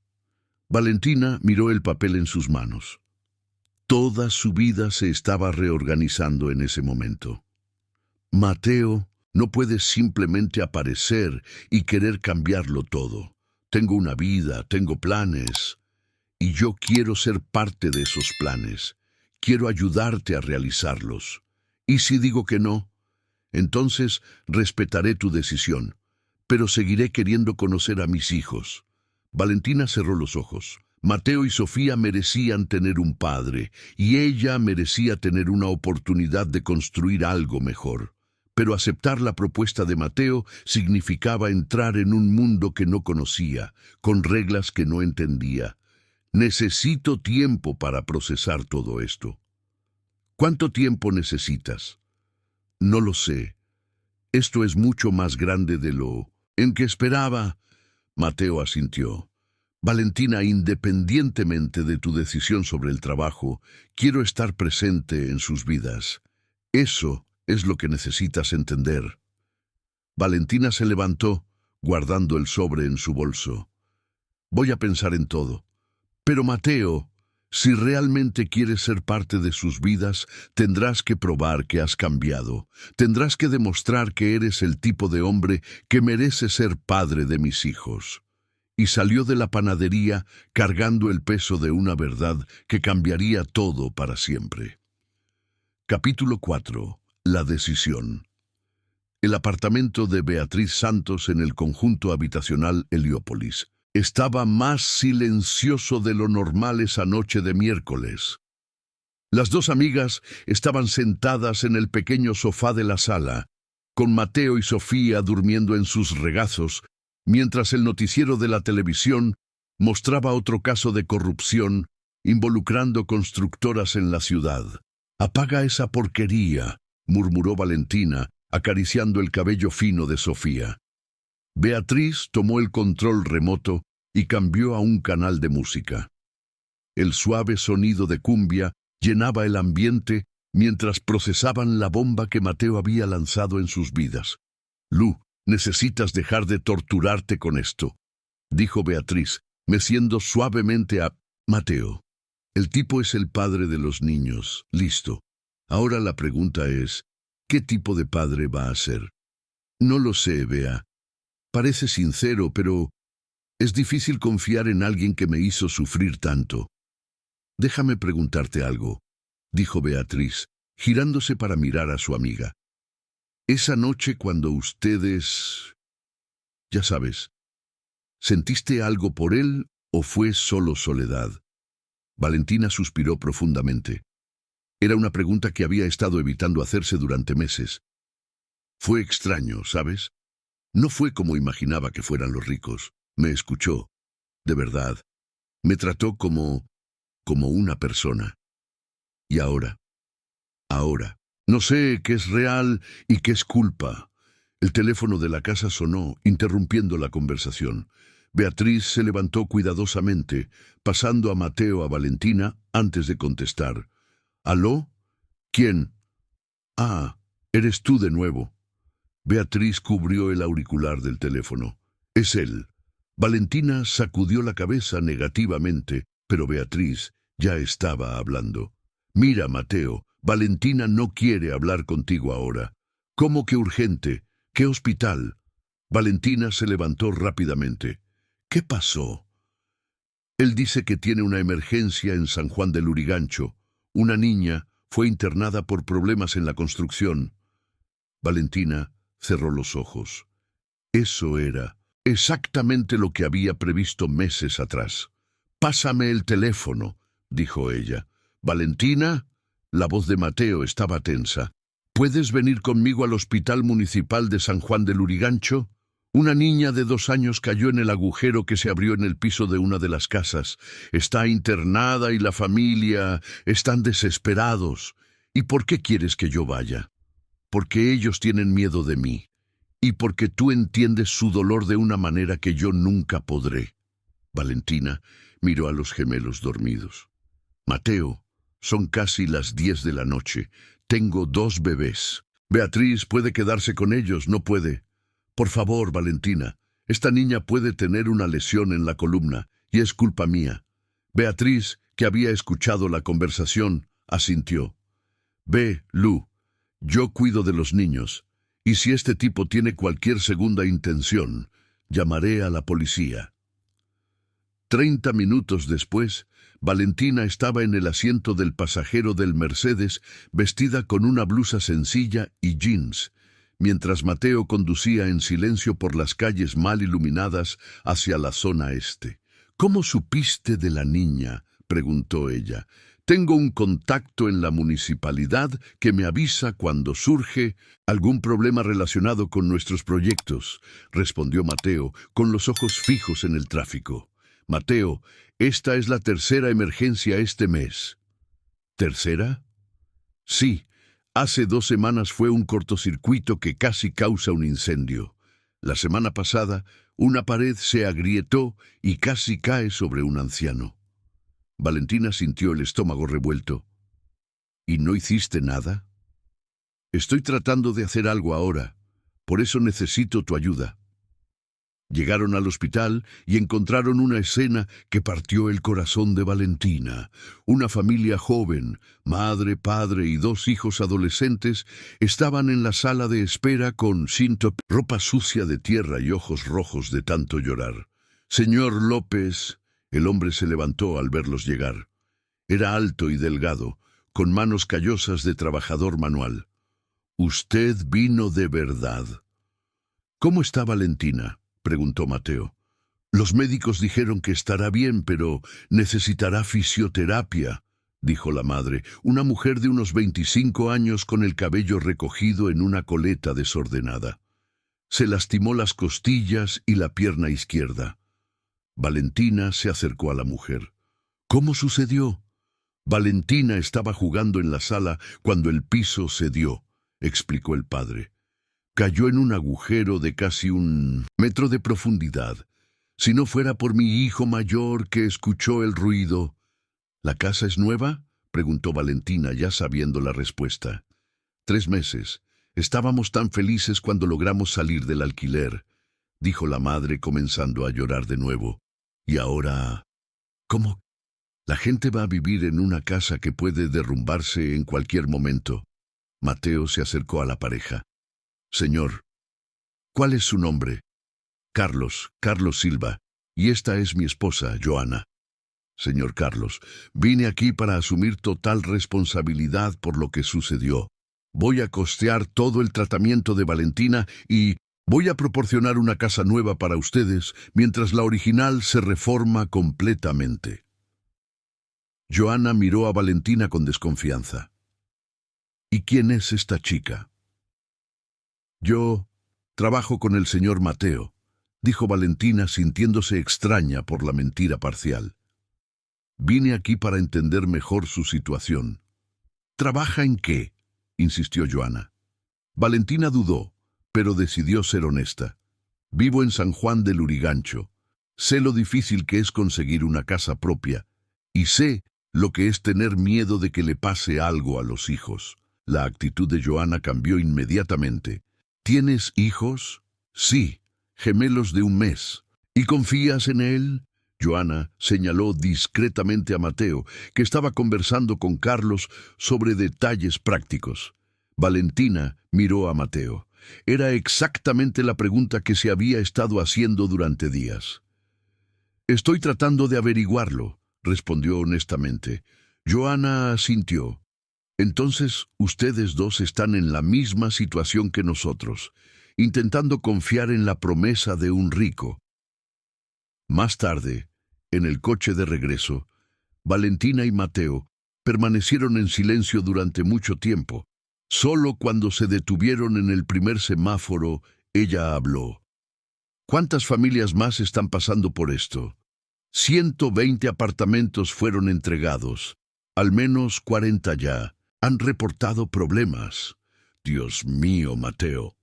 Speaker 1: Valentina miró el papel en sus manos. Toda su vida se estaba reorganizando en ese momento. «Mateo, no puedes simplemente aparecer y querer cambiarlo todo. Tengo una vida, tengo planes, y yo quiero ser parte de esos planes. Quiero ayudarte a realizarlos. Y si digo que no, entonces respetaré tu decisión, pero seguiré queriendo conocer a mis hijos». Valentina cerró los ojos. Mateo y Sofía merecían tener un padre, y ella merecía tener una oportunidad de construir algo mejor. Pero aceptar la propuesta de Mateo significaba entrar en un mundo que no conocía, con reglas que no entendía. «Necesito tiempo para procesar todo esto». «¿Cuánto tiempo necesitas?» «No lo sé. Esto es mucho más grande de lo en que esperaba». Mateo asintió. «Valentina, independientemente de tu decisión sobre el trabajo, quiero estar presente en sus vidas. Eso es lo que necesitas entender». Valentina se levantó, guardando el sobre en su bolso. «Voy a pensar en todo. Pero Mateo, si realmente quieres ser parte de sus vidas, tendrás que probar que has cambiado. Tendrás que demostrar que eres el tipo de hombre que merece ser padre de mis hijos». Y salió de la panadería cargando el peso de una verdad que cambiaría todo para siempre. Capítulo 4. La decisión. El apartamento de Beatriz Santos en el conjunto habitacional Heliópolis estaba más silencioso de lo normal esa noche de miércoles. Las dos amigas estaban sentadas en el pequeño sofá de la sala, con Mateo y Sofía durmiendo en sus regazos, mientras el noticiero de la televisión mostraba otro caso de corrupción involucrando constructoras en la ciudad. «Apaga esa porquería», murmuró Valentina, acariciando el cabello fino de Sofía. Beatriz tomó el control remoto y cambió a un canal de música. El suave sonido de cumbia llenaba el ambiente mientras procesaban la bomba que Mateo había lanzado en sus vidas. «Lu, necesitas dejar de torturarte con esto», dijo Beatriz, meciendo suavemente a Mateo. «El tipo es el padre de los niños. Listo. Ahora la pregunta es, ¿qué tipo de padre va a ser?» «No lo sé, Bea. Parece sincero, pero es difícil confiar en alguien que me hizo sufrir tanto». «Déjame preguntarte algo», dijo Beatriz, girándose para mirar a su amiga. «Esa noche cuando ustedes... ya sabes, ¿sentiste algo por él o fue solo soledad?» Valentina suspiró profundamente. Era una pregunta que había estado evitando hacerse durante meses. «Fue extraño, ¿sabes? No fue como imaginaba que fueran los ricos. Me escuchó. De verdad. Me trató como una persona. Y ahora, no sé qué es real y qué es culpa». El teléfono de la casa sonó, interrumpiendo la conversación. Beatriz se levantó cuidadosamente, pasando a Mateo a Valentina antes de contestar. «¿Aló? ¿Quién?» «Ah, eres tú de nuevo». Beatriz cubrió el auricular del teléfono. «Es él». Valentina sacudió la cabeza negativamente, pero Beatriz ya estaba hablando. «Mira, Mateo, Valentina no quiere hablar contigo ahora». «¿Cómo que urgente? ¿Qué hospital?» Valentina se levantó rápidamente. «¿Qué pasó?» «Él dice que tiene una emergencia en San Juan del Lurigancho. Una niña fue internada por problemas en la construcción». Valentina cerró los ojos. Eso era exactamente lo que había previsto meses atrás. «Pásame el teléfono», dijo ella. «Valentina», la voz de Mateo estaba tensa. «¿Puedes venir conmigo al Hospital Municipal de San Juan del Lurigancho? Una niña de 2 años cayó en el agujero que se abrió en el piso de una de las casas. Está internada y la familia están desesperados. ¿Y por qué quieres que yo vaya?» «Porque ellos tienen miedo de mí. Y porque tú entiendes su dolor de una manera que yo nunca podré». Valentina miró a los gemelos dormidos. «Mateo, son casi las 10 de la noche. Tengo 2 bebés. Beatriz puede quedarse con ellos, no puede. Por favor, Valentina, esta niña puede tener una lesión en la columna, y es culpa mía». Beatriz, que había escuchado la conversación, asintió. «Ve, Lu, yo cuido de los niños, y si este tipo tiene cualquier segunda intención, llamaré a la policía». 30 minutos después, Valentina estaba en el asiento del pasajero del Mercedes, vestida con una blusa sencilla y jeans, mientras Mateo conducía en silencio por las calles mal iluminadas hacia la zona este. «¿Cómo supiste de la niña?», preguntó ella. «Tengo un contacto en la municipalidad que me avisa cuando surge algún problema relacionado con nuestros proyectos», respondió Mateo, con los ojos fijos en el tráfico. «Mateo, esta es la 3ª emergencia este mes». «¿Tercera?» «Sí. Hace 2 semanas fue un cortocircuito que casi causa un incendio. La semana pasada, una pared se agrietó y casi cae sobre un anciano». Valentina sintió el estómago revuelto. «¿Y no hiciste nada?» «Estoy tratando de hacer algo ahora. Por eso necesito tu ayuda». Llegaron al hospital y encontraron una escena que partió el corazón de Valentina. Una familia joven, madre, padre y 2 hijos adolescentes, estaban en la sala de espera con ropa sucia de tierra y ojos rojos de tanto llorar. «Señor López», el hombre se levantó al verlos llegar. Era alto y delgado, con manos callosas de trabajador manual. «Usted vino de verdad». «¿Cómo está Valentina?», preguntó Mateo. «Los médicos dijeron que estará bien, pero necesitará fisioterapia», dijo la madre, una mujer de unos 25 años con el cabello recogido en una coleta desordenada. Se lastimó las costillas y la pierna izquierda. Valentina se acercó a la mujer. «¿Cómo sucedió?» Valentina estaba jugando en la sala cuando el piso cedió. explicó el padre. Cayó en un agujero de casi 1 metro de profundidad. Si no fuera por mi hijo mayor que escuchó el ruido. ¿La casa es nueva?, preguntó Valentina, ya sabiendo la respuesta. 3 meses. Estábamos tan felices cuando logramos salir del alquiler, dijo la madre, comenzando a llorar de nuevo. Y ahora, ¿cómo? La gente va a vivir en una casa que puede derrumbarse en cualquier momento. Mateo se acercó a la pareja. Señor, ¿cuál es su nombre? Carlos Silva, y esta es mi esposa, Joana. Señor Carlos, vine aquí para asumir total responsabilidad por lo que sucedió. Voy a costear todo el tratamiento de Valentina y voy a proporcionar una casa nueva para ustedes mientras la original se reforma completamente. Joana miró a Valentina con desconfianza. ¿Y quién es esta chica? Yo trabajo con el señor Mateo, dijo Valentina, sintiéndose extraña por la mentira parcial. Vine aquí para entender mejor su situación. ¿Trabaja en qué?, insistió Joana. Valentina dudó, pero decidió ser honesta. Vivo en San Juan del Lurigancho. Sé lo difícil que es conseguir una casa propia, y sé lo que es tener miedo de que le pase algo a los hijos. La actitud de Joana cambió inmediatamente. ¿Tienes hijos? Sí, gemelos de 1 mes. ¿Y confías en él? Joana señaló discretamente a Mateo, que estaba conversando con Carlos sobre detalles prácticos. Valentina miró a Mateo. Era exactamente la pregunta que se había estado haciendo durante días. Estoy tratando de averiguarlo, respondió honestamente. Joana asintió. Entonces, ustedes dos están en la misma situación que nosotros, intentando confiar en la promesa de un rico. Más tarde, en el coche de regreso, Valentina y Mateo permanecieron en silencio durante mucho tiempo. Solo cuando se detuvieron en el primer semáforo, ella habló. ¿Cuántas familias más están pasando por esto? 120 apartamentos fueron entregados. Al menos 40 ya. Han reportado problemas. Dios mío, Mateo.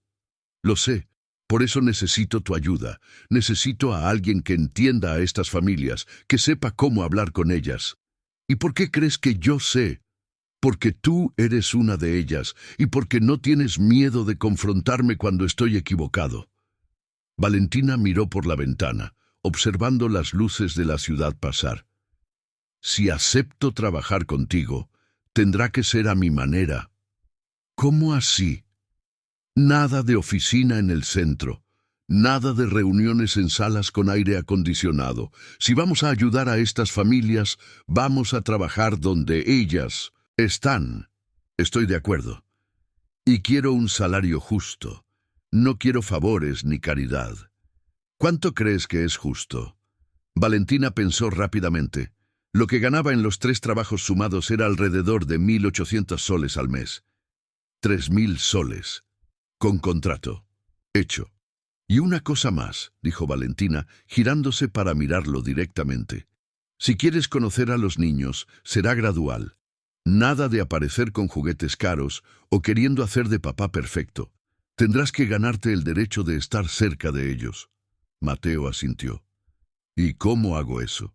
Speaker 1: Lo sé. Por eso necesito tu ayuda. Necesito a alguien que entienda a estas familias, que sepa cómo hablar con ellas. ¿Y por qué crees que yo sé? Porque tú eres una de ellas y porque no tienes miedo de confrontarme cuando estoy equivocado. Valentina miró por la ventana, observando las luces de la ciudad pasar. Si acepto trabajar contigo, tendrá que ser a mi manera. ¿Cómo así? Nada de oficina en el centro. Nada de reuniones en salas con aire acondicionado. Si vamos a ayudar a estas familias, vamos a trabajar donde ellas están. Estoy de acuerdo. Y quiero un salario justo. No quiero favores ni caridad. ¿Cuánto crees que es justo? Valentina pensó rápidamente. Lo que ganaba en los 3 trabajos sumados era alrededor de 1.800 soles al mes. 3.000 soles. Con contrato. Hecho. Y una cosa más, dijo Valentina, girándose para mirarlo directamente. Si quieres conocer a los niños, será gradual. Nada de aparecer con juguetes caros o queriendo hacer de papá perfecto. Tendrás que ganarte el derecho de estar cerca de ellos. Mateo asintió. ¿Y cómo hago eso?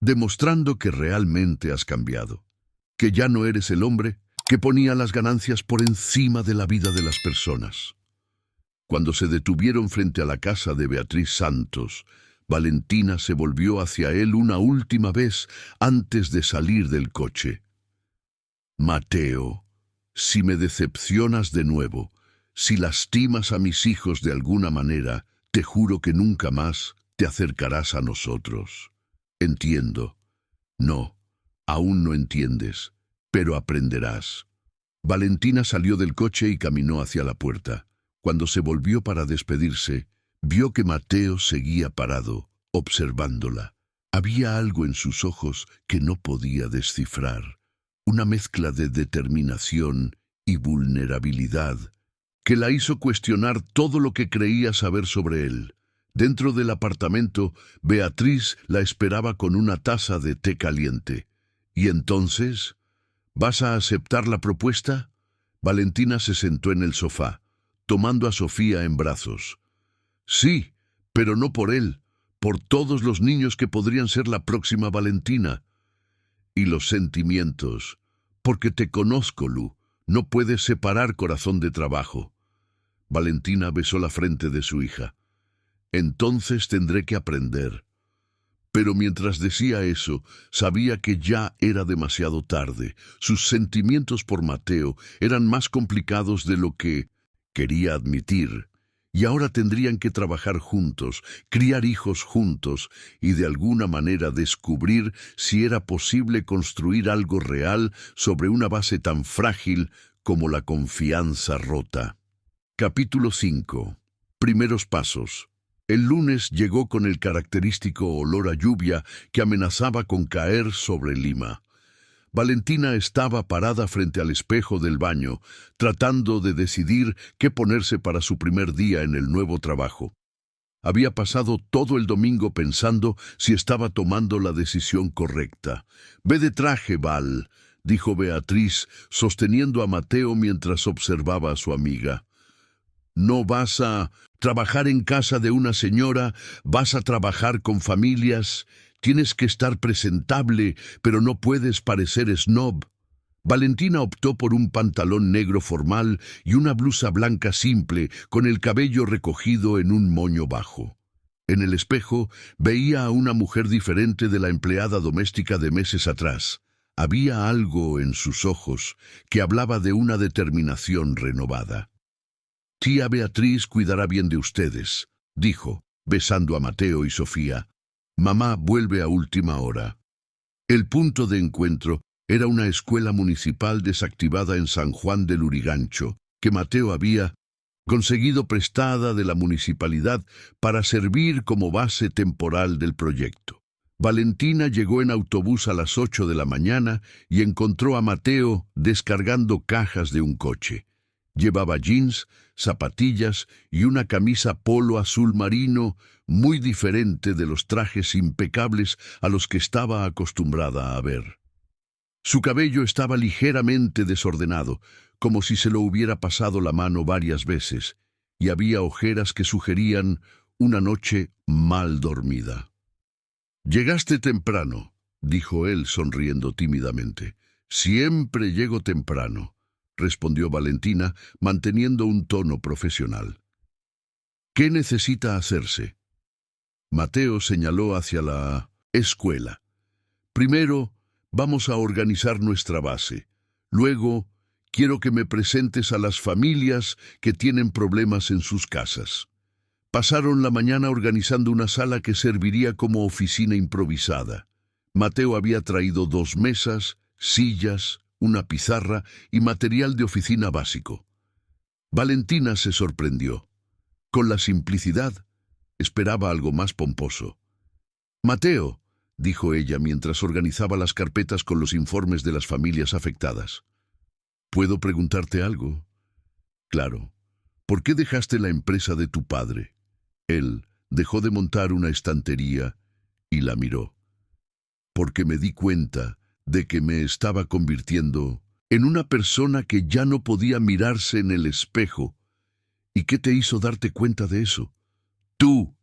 Speaker 1: Demostrando que realmente has cambiado. Que ya no eres el hombre que ponía las ganancias por encima de la vida de las personas. Cuando se detuvieron frente a la casa de Beatriz Santos, Valentina se volvió hacia él una última vez antes de salir del coche. Mateo, si me decepcionas de nuevo, si lastimas a mis hijos de alguna manera, te juro que nunca más te acercarás a nosotros. Entiendo. No, aún no entiendes, pero aprenderás. Valentina salió del coche y caminó hacia la puerta. Cuando se volvió para despedirse, vio que Mateo seguía parado, observándola. Había algo en sus ojos que no podía descifrar, una mezcla de determinación y vulnerabilidad que la hizo cuestionar todo lo que creía saber sobre él. Dentro del apartamento, Beatriz la esperaba con una taza de té caliente. ¿Y entonces? ¿Vas a aceptar la propuesta? Valentina se sentó en el sofá, tomando a Sofía en brazos. Sí, pero no por él, por todos los niños que podrían ser la próxima Valentina. Y los sentimientos, porque te conozco, Lu, no puedes separar corazón de trabajo. Valentina besó la frente de su hija. Entonces tendré que aprender. Pero mientras decía eso, sabía que ya era demasiado tarde. Sus sentimientos por Mateo eran más complicados de lo que quería admitir. Y ahora tendrían que trabajar juntos, criar hijos juntos y de alguna manera descubrir si era posible construir algo real sobre una base tan frágil como la confianza rota. Capítulo 5. Primeros pasos. El lunes llegó con el característico olor a lluvia que amenazaba con caer sobre Lima. Valentina estaba parada frente al espejo del baño, tratando de decidir qué ponerse para su primer día en el nuevo trabajo. Había pasado todo el domingo pensando si estaba tomando la decisión correcta. «Ve de traje, Val», dijo Beatriz, sosteniendo a Mateo mientras observaba a su amiga. «No vas a trabajar en casa de una señora, vas a trabajar con familias. Tienes que estar presentable, pero no puedes parecer snob». Valentina optó por un pantalón negro formal y una blusa blanca simple, con el cabello recogido en un moño bajo. En el espejo veía a una mujer diferente de la empleada doméstica de meses atrás. Había algo en sus ojos que hablaba de una determinación renovada. «Tía Beatriz cuidará bien de ustedes», dijo, besando a Mateo y Sofía. «Mamá vuelve a última hora». El punto de encuentro era una escuela municipal desactivada en San Juan del Lurigancho, que Mateo había conseguido prestada de la municipalidad para servir como base temporal del proyecto. Valentina llegó en autobús a las 8 de la mañana y encontró a Mateo descargando cajas de un coche. Llevaba jeans, zapatillas y una camisa polo azul marino, muy diferente de los trajes impecables a los que estaba acostumbrada a ver. Su cabello estaba ligeramente desordenado, como si se lo hubiera pasado la mano varias veces, y había ojeras que sugerían una noche mal dormida. «Llegaste temprano», dijo él sonriendo tímidamente. «Siempre llego temprano», respondió Valentina, manteniendo un tono profesional. «¿Qué necesita hacerse?» Mateo señaló hacia la escuela. «Primero, vamos a organizar nuestra base. Luego, quiero que me presentes a las familias que tienen problemas en sus casas». Pasaron la mañana organizando una sala que serviría como oficina improvisada. Mateo había traído 2 mesas, sillas, una pizarra y material de oficina básico. Valentina se sorprendió. Con la simplicidad, esperaba algo más pomposo. «Mateo», dijo ella mientras organizaba las carpetas con los informes de las familias afectadas. «¿Puedo preguntarte algo?» «Claro. ¿Por qué dejaste la empresa de tu padre?» Él dejó de montar una estantería y la miró. «Porque me di cuenta de que me estaba convirtiendo en una persona que ya no podía mirarse en el espejo». «¿Y qué te hizo darte cuenta de eso?» «Tú».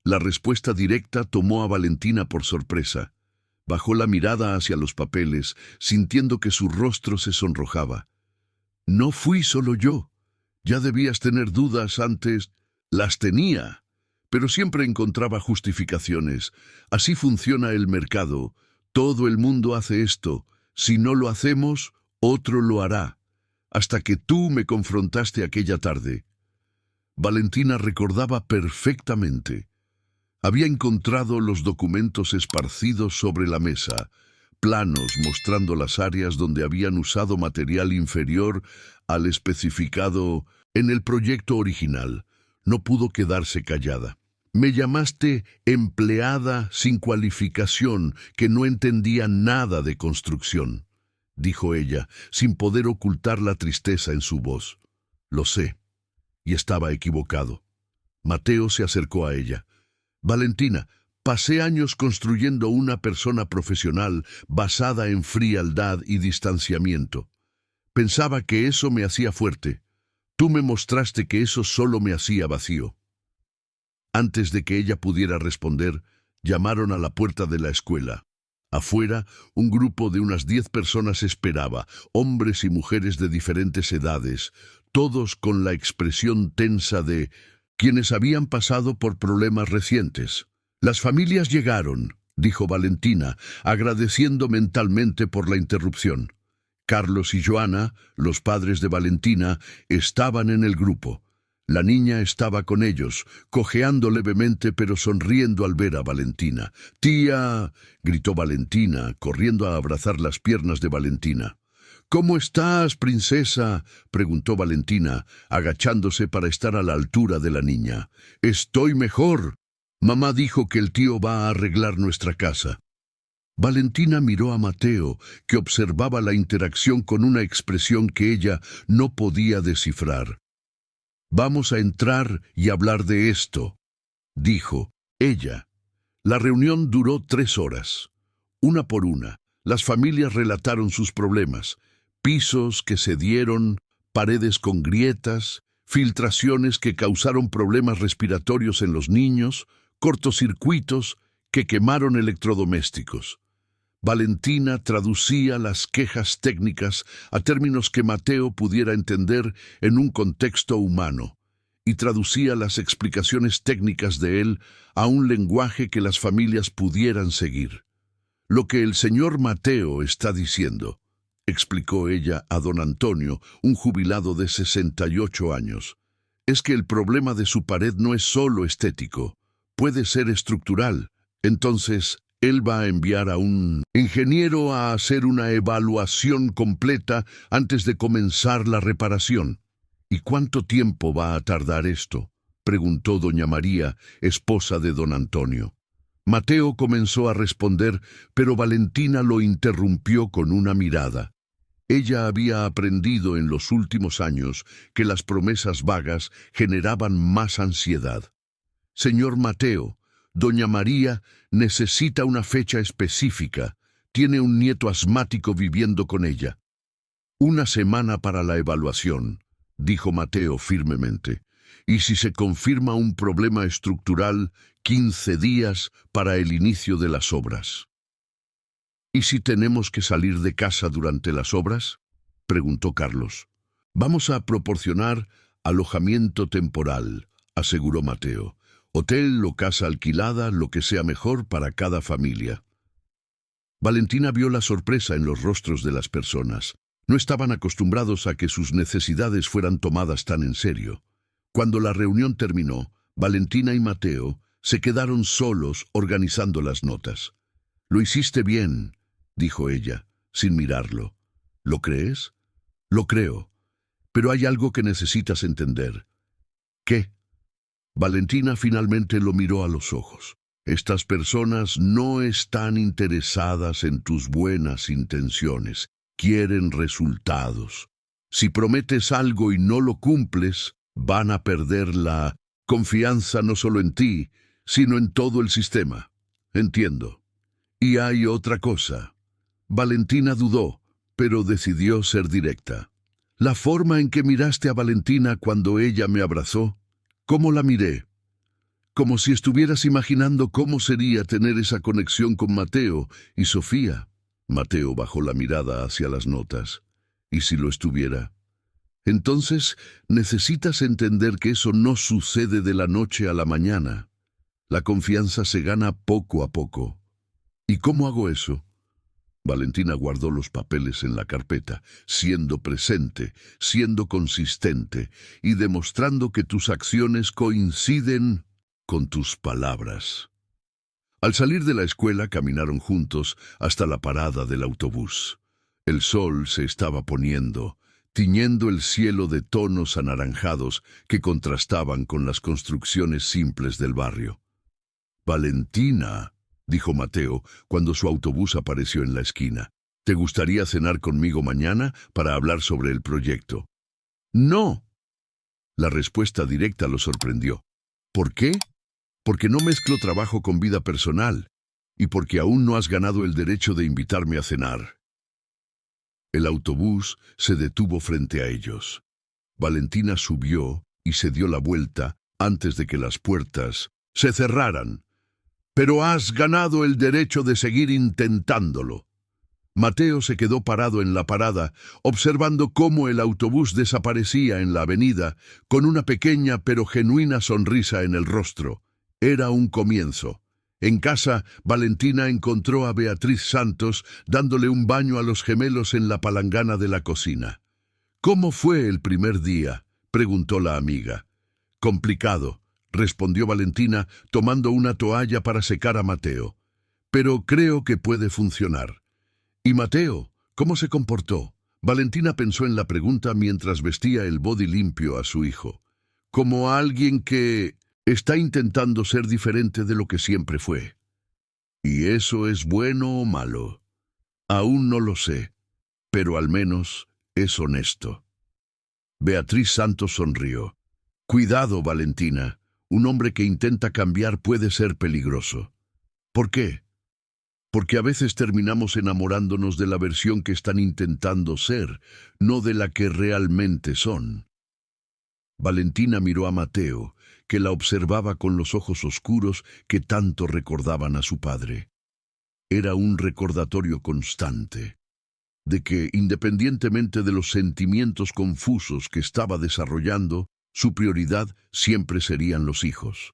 Speaker 1: La respuesta directa tomó a Valentina por sorpresa. Bajó la mirada hacia los papeles, sintiendo que su rostro se sonrojaba. «No fui solo yo. Ya debías tener dudas antes». «Las tenía, pero siempre encontraba justificaciones. Así funciona el mercado. Todo el mundo hace esto. Si no lo hacemos, otro lo hará. Hasta que tú me confrontaste aquella tarde». Valentina recordaba perfectamente. Había encontrado los documentos esparcidos sobre la mesa, planos mostrando las áreas donde habían usado material inferior al especificado en el proyecto original. No pudo quedarse callada. «Me llamaste empleada sin cualificación, que no entendía nada de construcción», dijo ella, sin poder ocultar la tristeza en su voz. «Lo sé, y estaba equivocado». Mateo se acercó a ella. «Valentina, pasé años construyendo una persona profesional basada en frialdad y distanciamiento. Pensaba que eso me hacía fuerte. Tú me mostraste que eso solo me hacía vacío. Antes de que ella pudiera responder, llamaron a la puerta de la escuela. Afuera, un grupo de unas 10 personas esperaba, hombres y mujeres de diferentes edades, todos con la expresión tensa de quienes habían pasado por problemas recientes. Las familias llegaron, dijo Valentina, agradeciendo mentalmente por la interrupción. Carlos y Joana, los padres de Valentina, estaban en el grupo. La niña estaba con ellos, cojeando levemente pero sonriendo al ver a Valentina. «¡Tía!», gritó Valentina, corriendo a abrazar las piernas de Valentina. «¿Cómo estás, princesa?», preguntó Valentina, agachándose para estar a la altura de la niña. «Estoy mejor. Mamá dijo que el tío va a arreglar nuestra casa». Valentina miró a Mateo, que observaba la interacción con una expresión que ella no podía descifrar. «Vamos a entrar y hablar de esto», dijo ella. La reunión duró 3 horas. Una por una, las familias relataron sus problemas. Pisos que se dieron, paredes con grietas, filtraciones que causaron problemas respiratorios en los niños, cortocircuitos que quemaron electrodomésticos. Valentina traducía las quejas técnicas a términos que Mateo pudiera entender en un contexto humano, y traducía las explicaciones técnicas de él a un lenguaje que las familias pudieran seguir. «Lo que el señor Mateo está diciendo», explicó ella a don Antonio, un jubilado de 68 años, «es que el problema de su pared no es solo estético, puede ser estructural. Entonces, él va a enviar a un ingeniero a hacer una evaluación completa antes de comenzar la reparación». «¿Y cuánto tiempo va a tardar esto?», preguntó doña María, esposa de don Antonio. Mateo comenzó a responder, pero Valentina lo interrumpió con una mirada. Ella había aprendido en los últimos años que las promesas vagas generaban más ansiedad. «Señor Mateo, doña María necesita una fecha específica. Tiene un nieto asmático viviendo con ella». «1 semana para la evaluación», dijo Mateo firmemente. «Y si se confirma un problema estructural, 15 días para el inicio de las obras». «¿Y si tenemos que salir de casa durante las obras?», preguntó Carlos. «Vamos a proporcionar alojamiento temporal», aseguró Mateo. «Hotel o casa alquilada, lo que sea mejor para cada familia». Valentina vio la sorpresa en los rostros de las personas. No estaban acostumbrados a que sus necesidades fueran tomadas tan en serio. Cuando la reunión terminó, Valentina y Mateo se quedaron solos organizando las notas. «Lo hiciste bien», dijo ella, sin mirarlo. «¿Lo crees?». «Lo creo. Pero hay algo que necesitas entender». «¿Qué?». Valentina finalmente lo miró a los ojos. «Estas personas no están interesadas en tus buenas intenciones. Quieren resultados. Si prometes algo y no lo cumples, van a perder la confianza no solo en ti, sino en todo el sistema». «Entiendo. Y hay otra cosa». Valentina dudó, pero decidió ser directa. «La forma en que miraste a Valentina cuando ella me abrazó, ¿cómo la miré? Como si estuvieras imaginando cómo sería tener esa conexión con Mateo y Sofía». Mateo bajó la mirada hacia las notas. «¿Y si lo estuviera?». «Entonces necesitas entender que eso no sucede de la noche a la mañana. La confianza se gana poco a poco». «¿Y cómo hago eso?». Valentina guardó los papeles en la carpeta, siendo presente, siendo consistente y demostrando que tus acciones coinciden con tus palabras. Al salir de la escuela caminaron juntos hasta la parada del autobús. El sol se estaba poniendo, tiñendo el cielo de tonos anaranjados que contrastaban con las construcciones simples del barrio. «Valentina», dijo Mateo cuando su autobús apareció en la esquina, «¿te gustaría cenar conmigo mañana para hablar sobre el proyecto?». «No». La respuesta directa lo sorprendió. «¿Por qué?». «Porque no mezclo trabajo con vida personal, y porque aún no has ganado el derecho de invitarme a cenar». El autobús se detuvo frente a ellos. Valentina subió y se dio la vuelta antes de que las puertas se cerraran. «Pero has ganado el derecho de seguir intentándolo». Mateo se quedó parado en la parada, observando cómo el autobús desaparecía en la avenida, con una pequeña pero genuina sonrisa en el rostro. Era un comienzo. En casa, Valentina encontró a Beatriz Santos dándole un baño a los gemelos en la palangana de la cocina. «¿Cómo fue el primer día?», preguntó la amiga. «Complicado», respondió Valentina, tomando una toalla para secar a Mateo. «Pero creo que puede funcionar». «¿Y Mateo? ¿Cómo se comportó?». Valentina pensó en la pregunta mientras vestía el body limpio a su hijo. «Como alguien que está intentando ser diferente de lo que siempre fue». «¿Y eso es bueno o malo?». «Aún no lo sé, pero al menos es honesto». Beatriz Santos sonrió. «Cuidado, Valentina. Un hombre que intenta cambiar puede ser peligroso». «¿Por qué?». «Porque a veces terminamos enamorándonos de la versión que están intentando ser, no de la que realmente son». Valentina miró a Mateo, que la observaba con los ojos oscuros que tanto recordaban a su padre. Era un recordatorio constante de que, independientemente de los sentimientos confusos que estaba desarrollando, su prioridad siempre serían los hijos.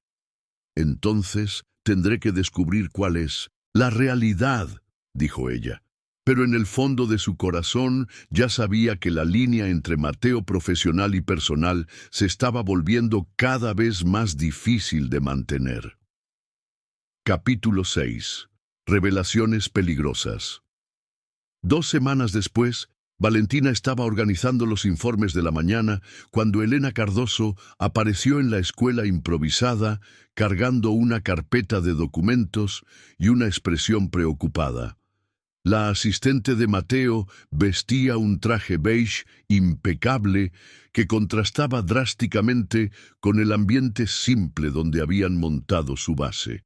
Speaker 1: «Entonces tendré que descubrir cuál es la realidad», dijo ella. Pero en el fondo de su corazón ya sabía que la línea entre Mateo profesional y personal se estaba volviendo cada vez más difícil de mantener. Capítulo 6. Revelaciones peligrosas. 2 semanas después, Valentina estaba organizando los informes de la mañana cuando Elena Cardoso apareció en la escuela improvisada, cargando una carpeta de documentos y una expresión preocupada. La asistente de Mateo vestía un traje beige impecable que contrastaba drásticamente con el ambiente simple donde habían montado su base.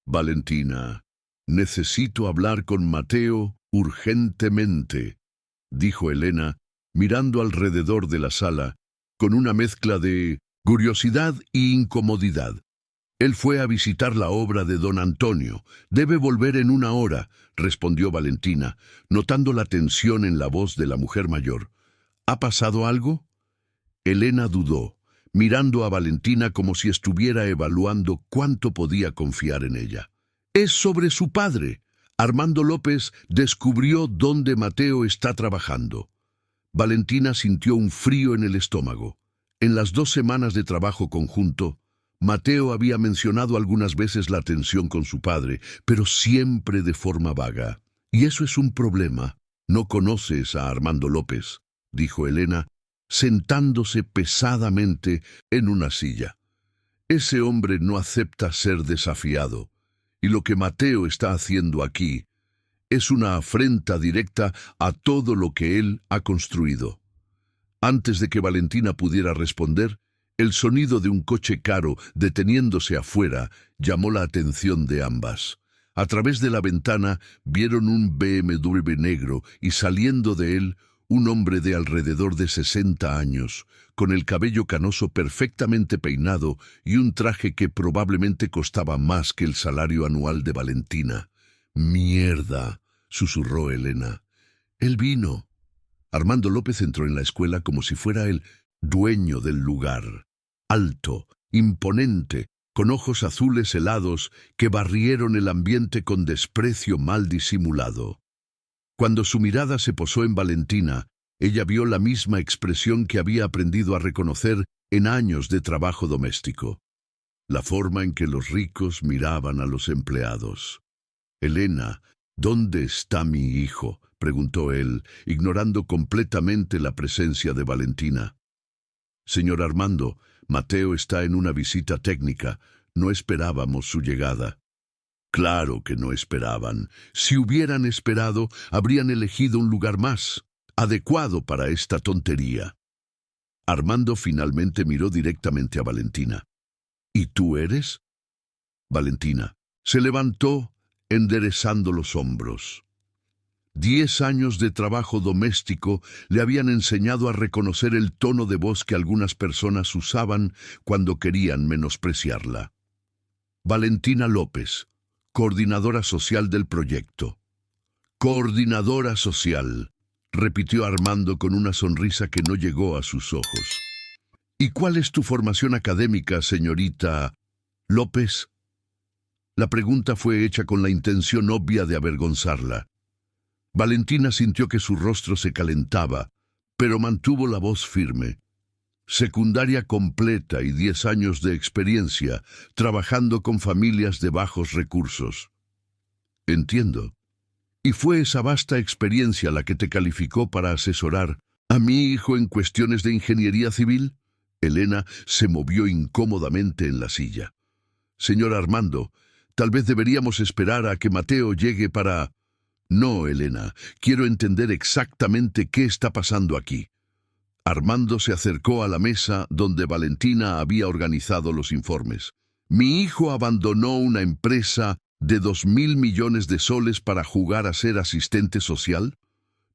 Speaker 1: «Valentina, necesito hablar con Mateo urgentemente», dijo Elena, mirando alrededor de la sala, con una mezcla de curiosidad e incomodidad. «Él fue a visitar la obra de don Antonio. Debe volver en 1 hora», respondió Valentina, notando la tensión en la voz de la mujer mayor. «¿Ha pasado algo?». Elena dudó, mirando a Valentina como si estuviera evaluando cuánto podía confiar en ella. «Es sobre su padre. Armando López descubrió dónde Mateo está trabajando». Valentina sintió un frío en el estómago. En las 2 semanas de trabajo conjunto, Mateo había mencionado algunas veces la tensión con su padre, pero siempre de forma vaga. «Y eso es un problema. No conoces a Armando López», dijo Elena, sentándose pesadamente en una silla. «Ese hombre no acepta ser desafiado, y lo que Mateo está haciendo aquí es una afrenta directa a todo lo que él ha construido». Antes de que Valentina pudiera responder, el sonido de un coche caro deteniéndose afuera llamó la atención de ambas. A través de la ventana vieron un BMW negro y saliendo de él un hombre de alrededor de 60 años, con el cabello canoso perfectamente peinado y un traje que probablemente costaba más que el salario anual de Valentina. «Mierda», susurró Elena. «Él vino». Armando López entró en la escuela como si fuera el dueño del lugar, alto, imponente, con ojos azules helados que barrieron el ambiente con desprecio mal disimulado. Cuando su mirada se posó en Valentina, ella vio la misma expresión que había aprendido a reconocer en años de trabajo doméstico. La forma en que los ricos miraban a los empleados. «Elena, ¿dónde está mi hijo?», preguntó él, ignorando completamente la presencia de Valentina. «Señor Armando, Mateo está en una visita técnica. No esperábamos su llegada». Claro que no esperaban. Si hubieran esperado, habrían elegido un lugar más adecuado para esta tontería. Armando finalmente miró directamente a Valentina. «¿Y tú eres?». Valentina se levantó, enderezando los hombros. 10 años de trabajo doméstico le habían enseñado a reconocer el tono de voz que algunas personas usaban cuando querían menospreciarla. Valentina López, coordinadora social del proyecto. Coordinadora social, repitió Armando con una sonrisa que no llegó a sus ojos. ¿Y cuál es tu formación académica, señorita López? La pregunta fue hecha con la intención obvia de avergonzarla. Valentina sintió que su rostro se calentaba, pero mantuvo la voz firme. Secundaria completa y 10 años de experiencia trabajando con familias de bajos recursos. Entiendo. ¿Y fue esa vasta experiencia la que te calificó para asesorar a mi hijo en cuestiones de ingeniería civil? Elena se movió incómodamente en la silla. Señor Armando, tal vez deberíamos esperar a que Mateo llegue para... No, Elena, quiero entender exactamente qué está pasando aquí. Armando se acercó a la mesa donde Valentina había organizado los informes. Mi hijo abandonó una empresa de 2.000 millones de soles para jugar a ser asistente social.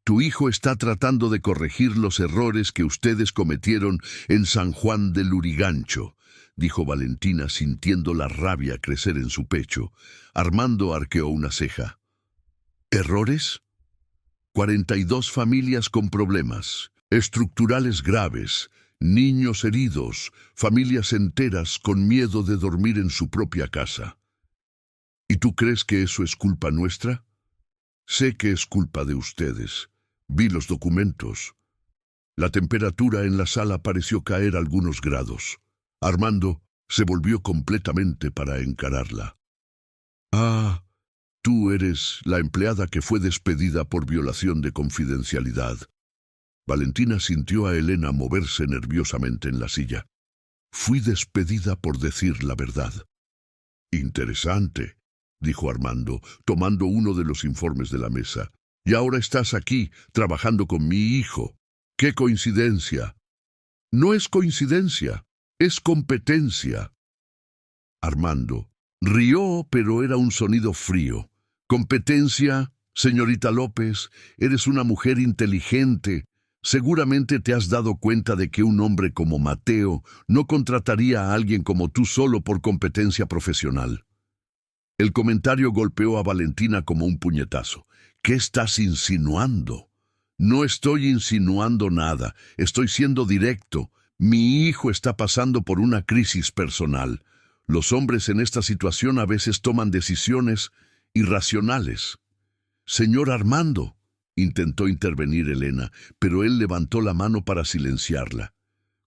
Speaker 1: Tu hijo está tratando de corregir los errores que ustedes cometieron en San Juan del Lurigancho, dijo Valentina sintiendo la rabia crecer en su pecho. Armando arqueó una ceja. ¿Errores? 42 familias con problemas estructurales graves, niños heridos, familias enteras con miedo de dormir en su propia casa. ¿Y tú crees que eso es culpa nuestra? Sé que es culpa de ustedes. Vi los documentos. La temperatura en la sala pareció caer algunos grados. Armando se volvió completamente para encararla. Ah, tú eres la empleada que fue despedida por violación de confidencialidad. Valentina sintió a Elena moverse nerviosamente en la silla. Fui despedida por decir la verdad. Interesante, dijo Armando, tomando uno de los informes de la mesa. Y ahora estás aquí, trabajando con mi hijo. ¡Qué coincidencia! No es coincidencia, es competencia. Armando rió, pero era un sonido frío. Competencia, señorita López, eres una mujer inteligente. Seguramente te has dado cuenta de que un hombre como Mateo no contrataría a alguien como tú solo por competencia profesional. El comentario golpeó a Valentina como un puñetazo. ¿Qué estás insinuando? No estoy insinuando nada, estoy siendo directo. Mi hijo está pasando por una crisis personal. Los hombres en esta situación a veces toman decisiones irracionales. Señor Armando, intentó intervenir Elena, pero él levantó la mano para silenciarla.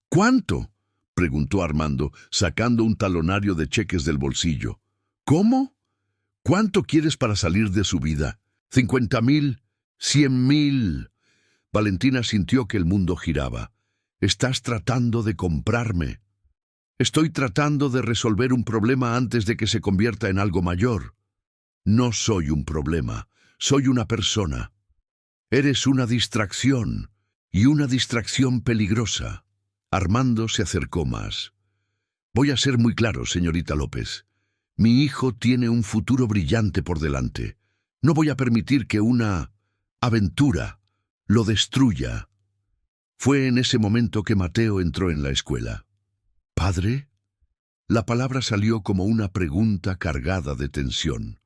Speaker 1: ¿Cuánto?, preguntó Armando, sacando un talonario de cheques del bolsillo. ¿Cómo? ¿Cuánto quieres para salir de su vida? ¿50.000? ¿100.000? Valentina sintió que el mundo giraba. Estás tratando de comprarme. Estoy tratando de resolver un problema antes de que se convierta en algo mayor. No soy un problema, soy una persona. Eres una distracción, y una distracción peligrosa. Armando se acercó más. Voy a ser muy claro, señorita López. Mi hijo tiene un futuro brillante por delante. No voy a permitir que una aventura lo destruya. Fue en ese momento que Mateo entró en la escuela. ¿Padre? La palabra salió como una pregunta cargada de tensión.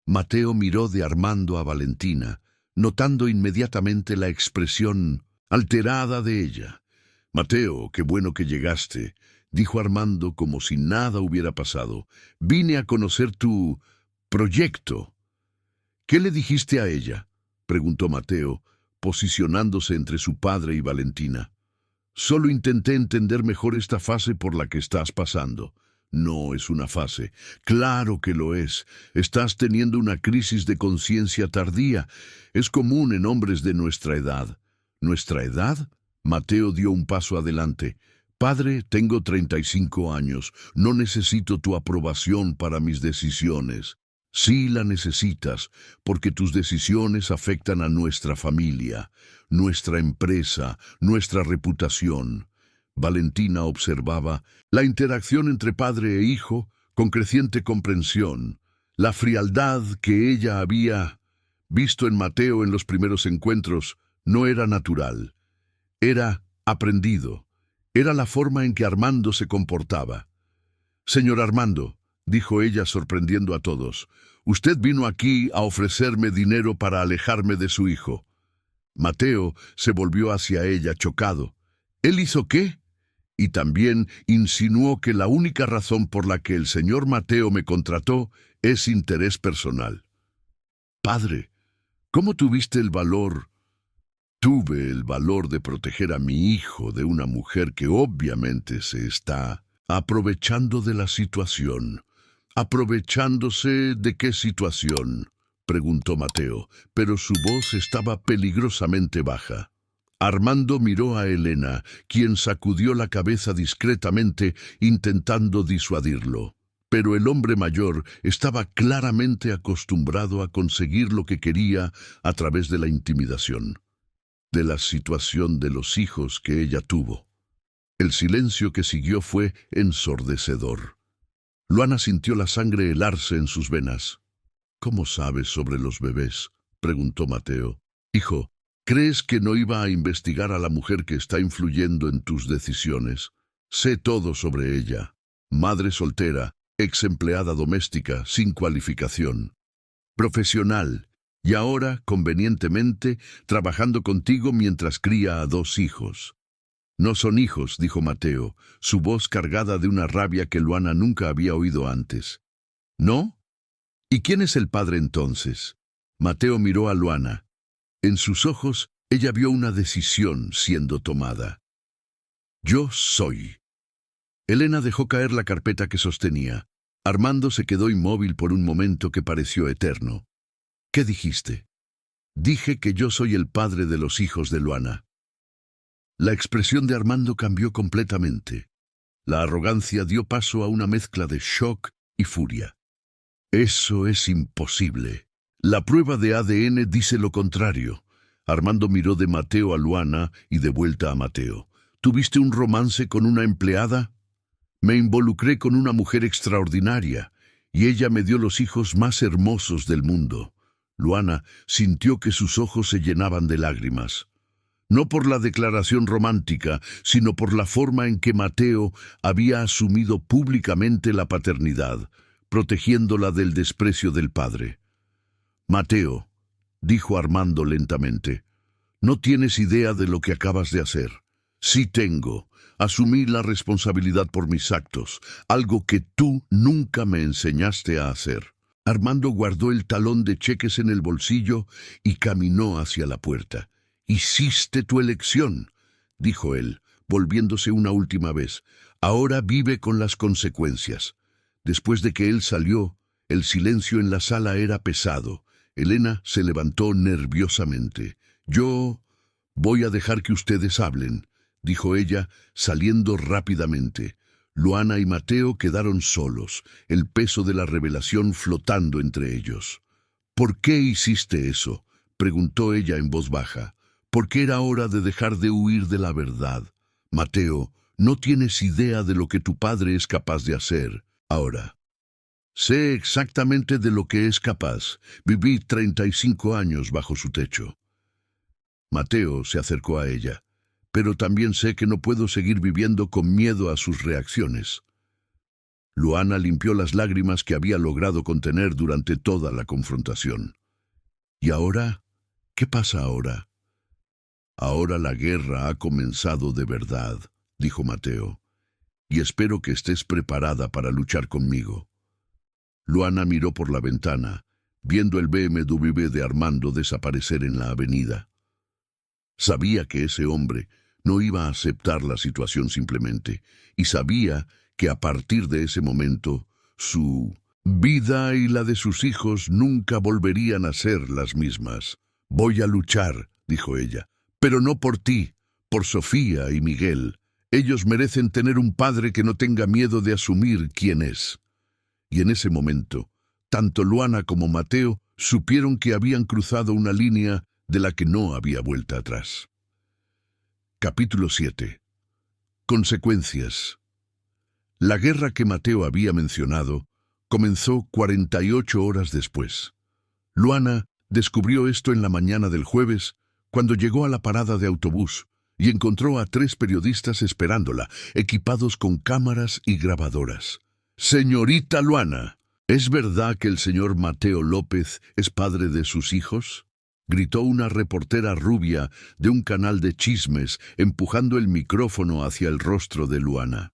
Speaker 1: Mateo miró de Armando a Valentina, notando inmediatamente la expresión alterada de ella. «Mateo, qué bueno que llegaste», dijo Armando como si nada hubiera pasado. «Vine a conocer tu proyecto». «¿Qué le dijiste a ella?», preguntó Mateo, posicionándose entre su padre y Valentina. «Solo intenté entender mejor esta fase por la que estás pasando». «No es una fase. Claro que lo es. Estás teniendo una crisis de conciencia tardía. Es común en hombres de nuestra edad». «¿Nuestra edad?». Mateo dio un paso adelante. «Padre, tengo 35 años. No necesito tu aprobación para mis decisiones». «Sí la necesitas, porque tus decisiones afectan a nuestra familia, nuestra empresa, nuestra reputación». Valentina observaba la interacción entre padre e hijo con creciente comprensión, la frialdad que ella había visto en Mateo en los primeros encuentros, no era natural. Era aprendido. Era la forma en que Armando se comportaba. «Señor Armando», dijo ella sorprendiendo a todos, «usted vino aquí a ofrecerme dinero para alejarme de su hijo». Mateo se volvió hacia ella chocado. ¿Él hizo qué? Y también insinuó que la única razón por la que el señor Mateo me contrató es interés personal. «Padre, ¿cómo tuviste el valor?» «Tuve el valor de proteger a mi hijo de una mujer que obviamente se está aprovechando de la situación». «¿Aprovechándose de qué situación?», preguntó Mateo, pero su voz estaba peligrosamente baja. Armando miró a Elena, quien sacudió la cabeza discretamente, intentando disuadirlo. Pero el hombre mayor estaba claramente acostumbrado a conseguir lo que quería a través de la intimidación, de la situación de los hijos que ella tuvo. El silencio que siguió fue ensordecedor. Luana sintió la sangre helarse en sus venas. «¿Cómo sabes sobre los bebés?», preguntó Mateo. «Hijo, ¿crees que no iba a investigar a la mujer que está influyendo en tus decisiones? Sé todo sobre ella. Madre soltera, ex empleada doméstica, sin cualificación. Profesional, y ahora, convenientemente, trabajando contigo mientras cría a 2 hijos». «No son hijos», dijo Mateo, su voz cargada de una rabia que Luana nunca había oído antes. «¿No? ¿Y quién es el padre entonces?». Mateo miró a Luana. En sus ojos, ella vio una decisión siendo tomada. «Yo soy». Elena dejó caer la carpeta que sostenía. Armando se quedó inmóvil por un momento que pareció eterno. «¿Qué dijiste?». «Dije que yo soy el padre de los hijos de Luana». La expresión de Armando cambió completamente. La arrogancia dio paso a una mezcla de shock y furia. «Eso es imposible. La prueba de ADN dice lo contrario». Armando miró de Mateo a Luana y de vuelta a Mateo. «¿Tuviste un romance con una empleada?». «Me involucré con una mujer extraordinaria, y ella me dio los hijos más hermosos del mundo». Luana sintió que sus ojos se llenaban de lágrimas. No por la declaración romántica, sino por la forma en que Mateo había asumido públicamente la paternidad, protegiéndola del desprecio del padre. «Mateo», dijo Armando lentamente, «no tienes idea de lo que acabas de hacer». «Sí tengo. Asumí la responsabilidad por mis actos, algo que tú nunca me enseñaste a hacer». Armando guardó el talón de cheques en el bolsillo y caminó hacia la puerta. «Hiciste tu elección», dijo él, volviéndose una última vez. «Ahora vive con las consecuencias». Después de que él salió, el silencio en la sala era pesado. Elena se levantó nerviosamente. «Yo voy a dejar que ustedes hablen», dijo ella, saliendo rápidamente. Luana y Mateo quedaron solos, el peso de la revelación flotando entre ellos. «¿Por qué hiciste eso?», preguntó ella en voz baja. «Porque era hora de dejar de huir de la verdad. Mateo, no tienes idea de lo que tu padre es capaz de hacer ahora». «Sé exactamente de lo que es capaz. Viví 35 años bajo su techo». Mateo se acercó a ella. «Pero también sé que no puedo seguir viviendo con miedo a sus reacciones». Luana limpió las lágrimas que había logrado contener durante toda la confrontación. «¿Y ahora? ¿Qué pasa ahora?». «Ahora la guerra ha comenzado de verdad», dijo Mateo, «y espero que estés preparada para luchar conmigo». Luana miró por la ventana, viendo el BMW de Armando desaparecer en la avenida. Sabía que ese hombre no iba a aceptar la situación simplemente, y sabía que a partir de ese momento, su vida y la de sus hijos nunca volverían a ser las mismas. «Voy a luchar», dijo ella, «pero no por ti, por Sofía y Miguel. Ellos merecen tener un padre que no tenga miedo de asumir quién es». Y en ese momento, tanto Luana como Mateo supieron que habían cruzado una línea de la que no había vuelta atrás. Capítulo 7. Consecuencias. La guerra que Mateo había mencionado comenzó 48 horas después. Luana Descubrió esto en la mañana del jueves, cuando llegó a la parada de autobús y encontró a 3 periodistas esperándola, equipados con cámaras y grabadoras. «Señorita Luana, ¿es verdad que el señor Mateo López es padre de sus hijos?», gritó una reportera rubia de un canal de chismes, empujando el micrófono hacia el rostro de Luana.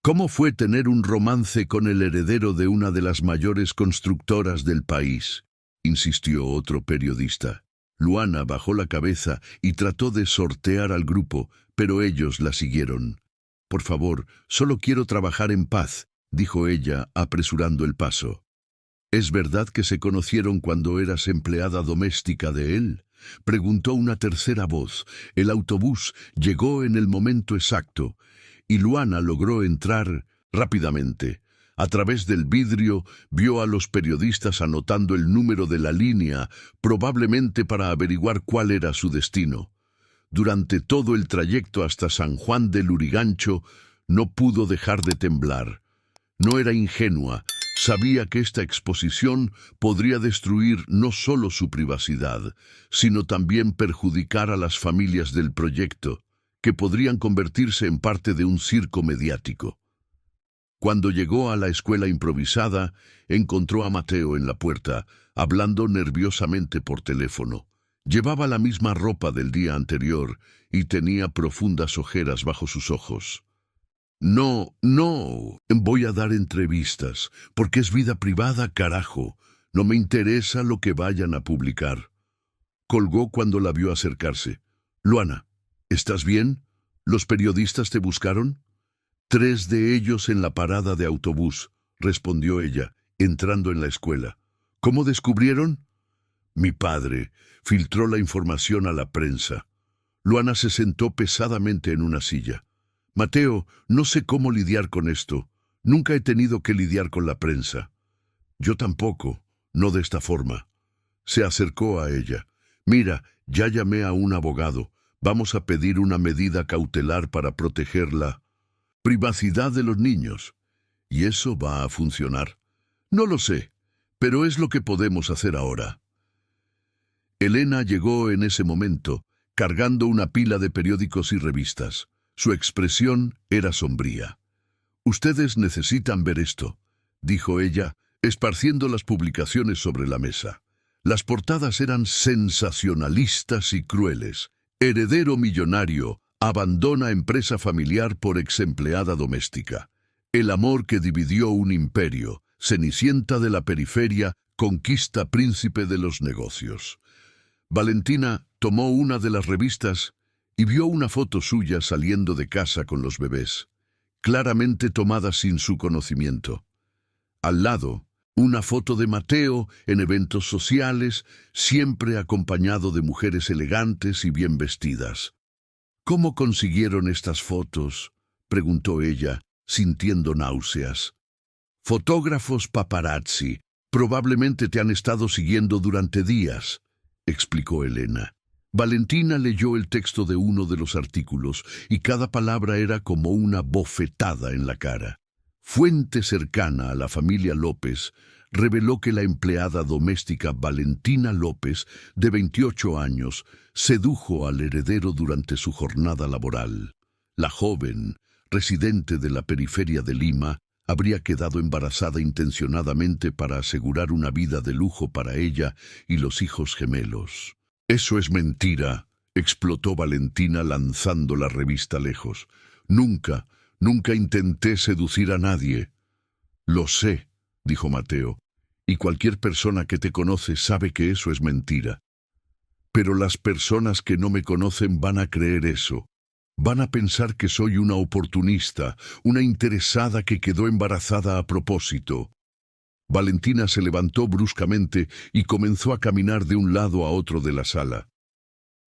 Speaker 1: «¿Cómo fue tener un romance con el heredero de una de las mayores constructoras del país?», insistió otro periodista. Luana bajó la cabeza y trató de sortear al grupo, pero ellos la siguieron. «Por favor, solo quiero trabajar en paz», dijo ella, apresurando el paso. «¿Es verdad que se conocieron cuando eras empleada doméstica de él?», preguntó una tercera voz. El autobús llegó en el momento exacto, y Luana logró entrar rápidamente. A través del vidrio vio a los periodistas anotando el número de la línea, probablemente para averiguar cuál era su destino. Durante todo el trayecto hasta San Juan de Lurigancho no pudo dejar de temblar. No era ingenua, sabía que esta exposición podría destruir no solo su privacidad, sino también perjudicar a las familias del proyecto, que podrían convertirse en parte de un circo mediático. Cuando llegó a la escuela improvisada, encontró a Mateo en la puerta, hablando nerviosamente por teléfono. Llevaba la misma ropa del día anterior y tenía profundas ojeras bajo sus ojos. «No, voy a dar entrevistas, porque es vida privada, carajo. No me interesa lo que vayan a publicar». Colgó cuando la vio acercarse. «Luana, ¿estás bien? ¿Los periodistas te buscaron?» «3 de ellos en la parada de autobús», respondió ella, entrando en la escuela. «¿Cómo descubrieron?» «Mi padre filtró la información a la prensa». Luana se sentó pesadamente en una silla. «Mateo, no sé cómo lidiar con esto. Nunca he tenido que lidiar con la prensa». «Yo tampoco, no de esta forma». Se acercó a ella. «Mira, ya llamé a un abogado. Vamos a pedir una medida cautelar para proteger la privacidad de los niños. ¿Y eso va a funcionar?» «No lo sé, pero es lo que podemos hacer ahora». Elena llegó en ese momento, cargando una pila de periódicos y revistas. Su expresión era sombría. «Ustedes necesitan ver esto», dijo ella, esparciendo las publicaciones sobre la mesa. Las portadas eran sensacionalistas y crueles. «Heredero millonario abandona empresa familiar por exempleada doméstica. El amor que dividió un imperio. Cenicienta de la periferia conquista príncipe de los negocios». Valentina tomó una de las revistas y vio una foto suya saliendo de casa con los bebés, claramente tomada sin su conocimiento. Al lado, una foto de Mateo en eventos sociales, siempre acompañado de mujeres elegantes y bien vestidas. «¿Cómo consiguieron estas fotos?», preguntó ella, sintiendo náuseas. «Fotógrafos paparazzi. Probablemente te han estado siguiendo durante días», explicó Elena. Valentina leyó el texto de uno de los artículos y cada palabra era como una bofetada en la cara. Fuente cercana a la familia López reveló que la empleada doméstica Valentina López, de 28 años, sedujo al heredero durante su jornada laboral. La joven, residente de la periferia de Lima, habría quedado embarazada intencionadamente para asegurar una vida de lujo para ella y los hijos gemelos. «Eso es mentira», explotó Valentina lanzando la revista lejos. Nunca intenté seducir a nadie». «Lo sé», dijo Mateo, «y cualquier persona que te conoce sabe que eso es mentira. Pero las personas que no me conocen van a creer eso. Van a pensar que soy una oportunista, una interesada que quedó embarazada a propósito». Valentina se levantó bruscamente y comenzó a caminar de un lado a otro de la sala.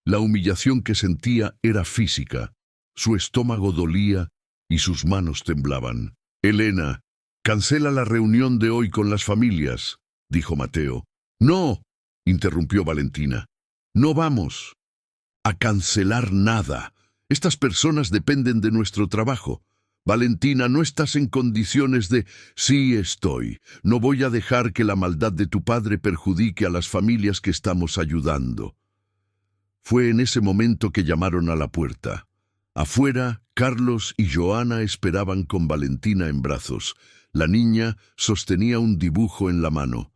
Speaker 1: La humillación que sentía era física. Su estómago dolía y sus manos temblaban. «Elena, cancela la reunión de hoy con las familias», dijo Mateo. «No», interrumpió Valentina. «No vamos a cancelar nada. Estas personas dependen de nuestro trabajo. Valentina, no estás en condiciones de... Sí estoy. No voy a dejar que la maldad de tu padre perjudique a las familias que estamos ayudando. Fue en ese momento que llamaron a la puerta. Afuera, Carlos y Joana esperaban con Valentina en brazos. La niña sostenía un dibujo en la mano.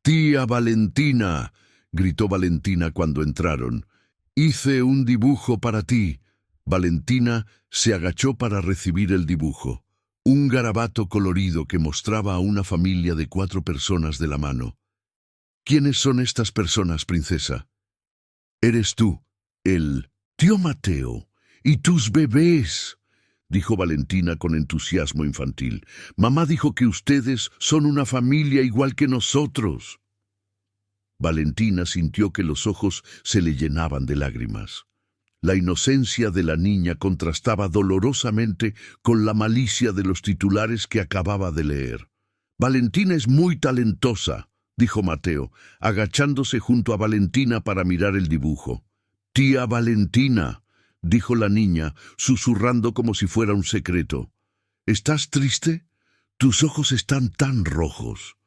Speaker 1: «¡Tía Valentina!», gritó Valentina cuando entraron. «Hice un dibujo para ti». Valentina se agachó para recibir el dibujo. Un garabato colorido que mostraba a una familia de 4 personas de la mano. «¿Quiénes son estas personas, princesa?» «Eres tú, el tío Mateo, y tus bebés», dijo Valentina con entusiasmo infantil. «Mamá dijo que ustedes son una familia igual que nosotros». Valentina sintió que los ojos se le llenaban de lágrimas. La inocencia de la niña contrastaba dolorosamente con la malicia de los titulares que acababa de leer. «Valentina es muy talentosa», dijo Mateo, agachándose junto a Valentina para mirar el dibujo. «Tía Valentina», dijo la niña, susurrando como si fuera un secreto. «¿Estás triste? Tus ojos están tan rojos».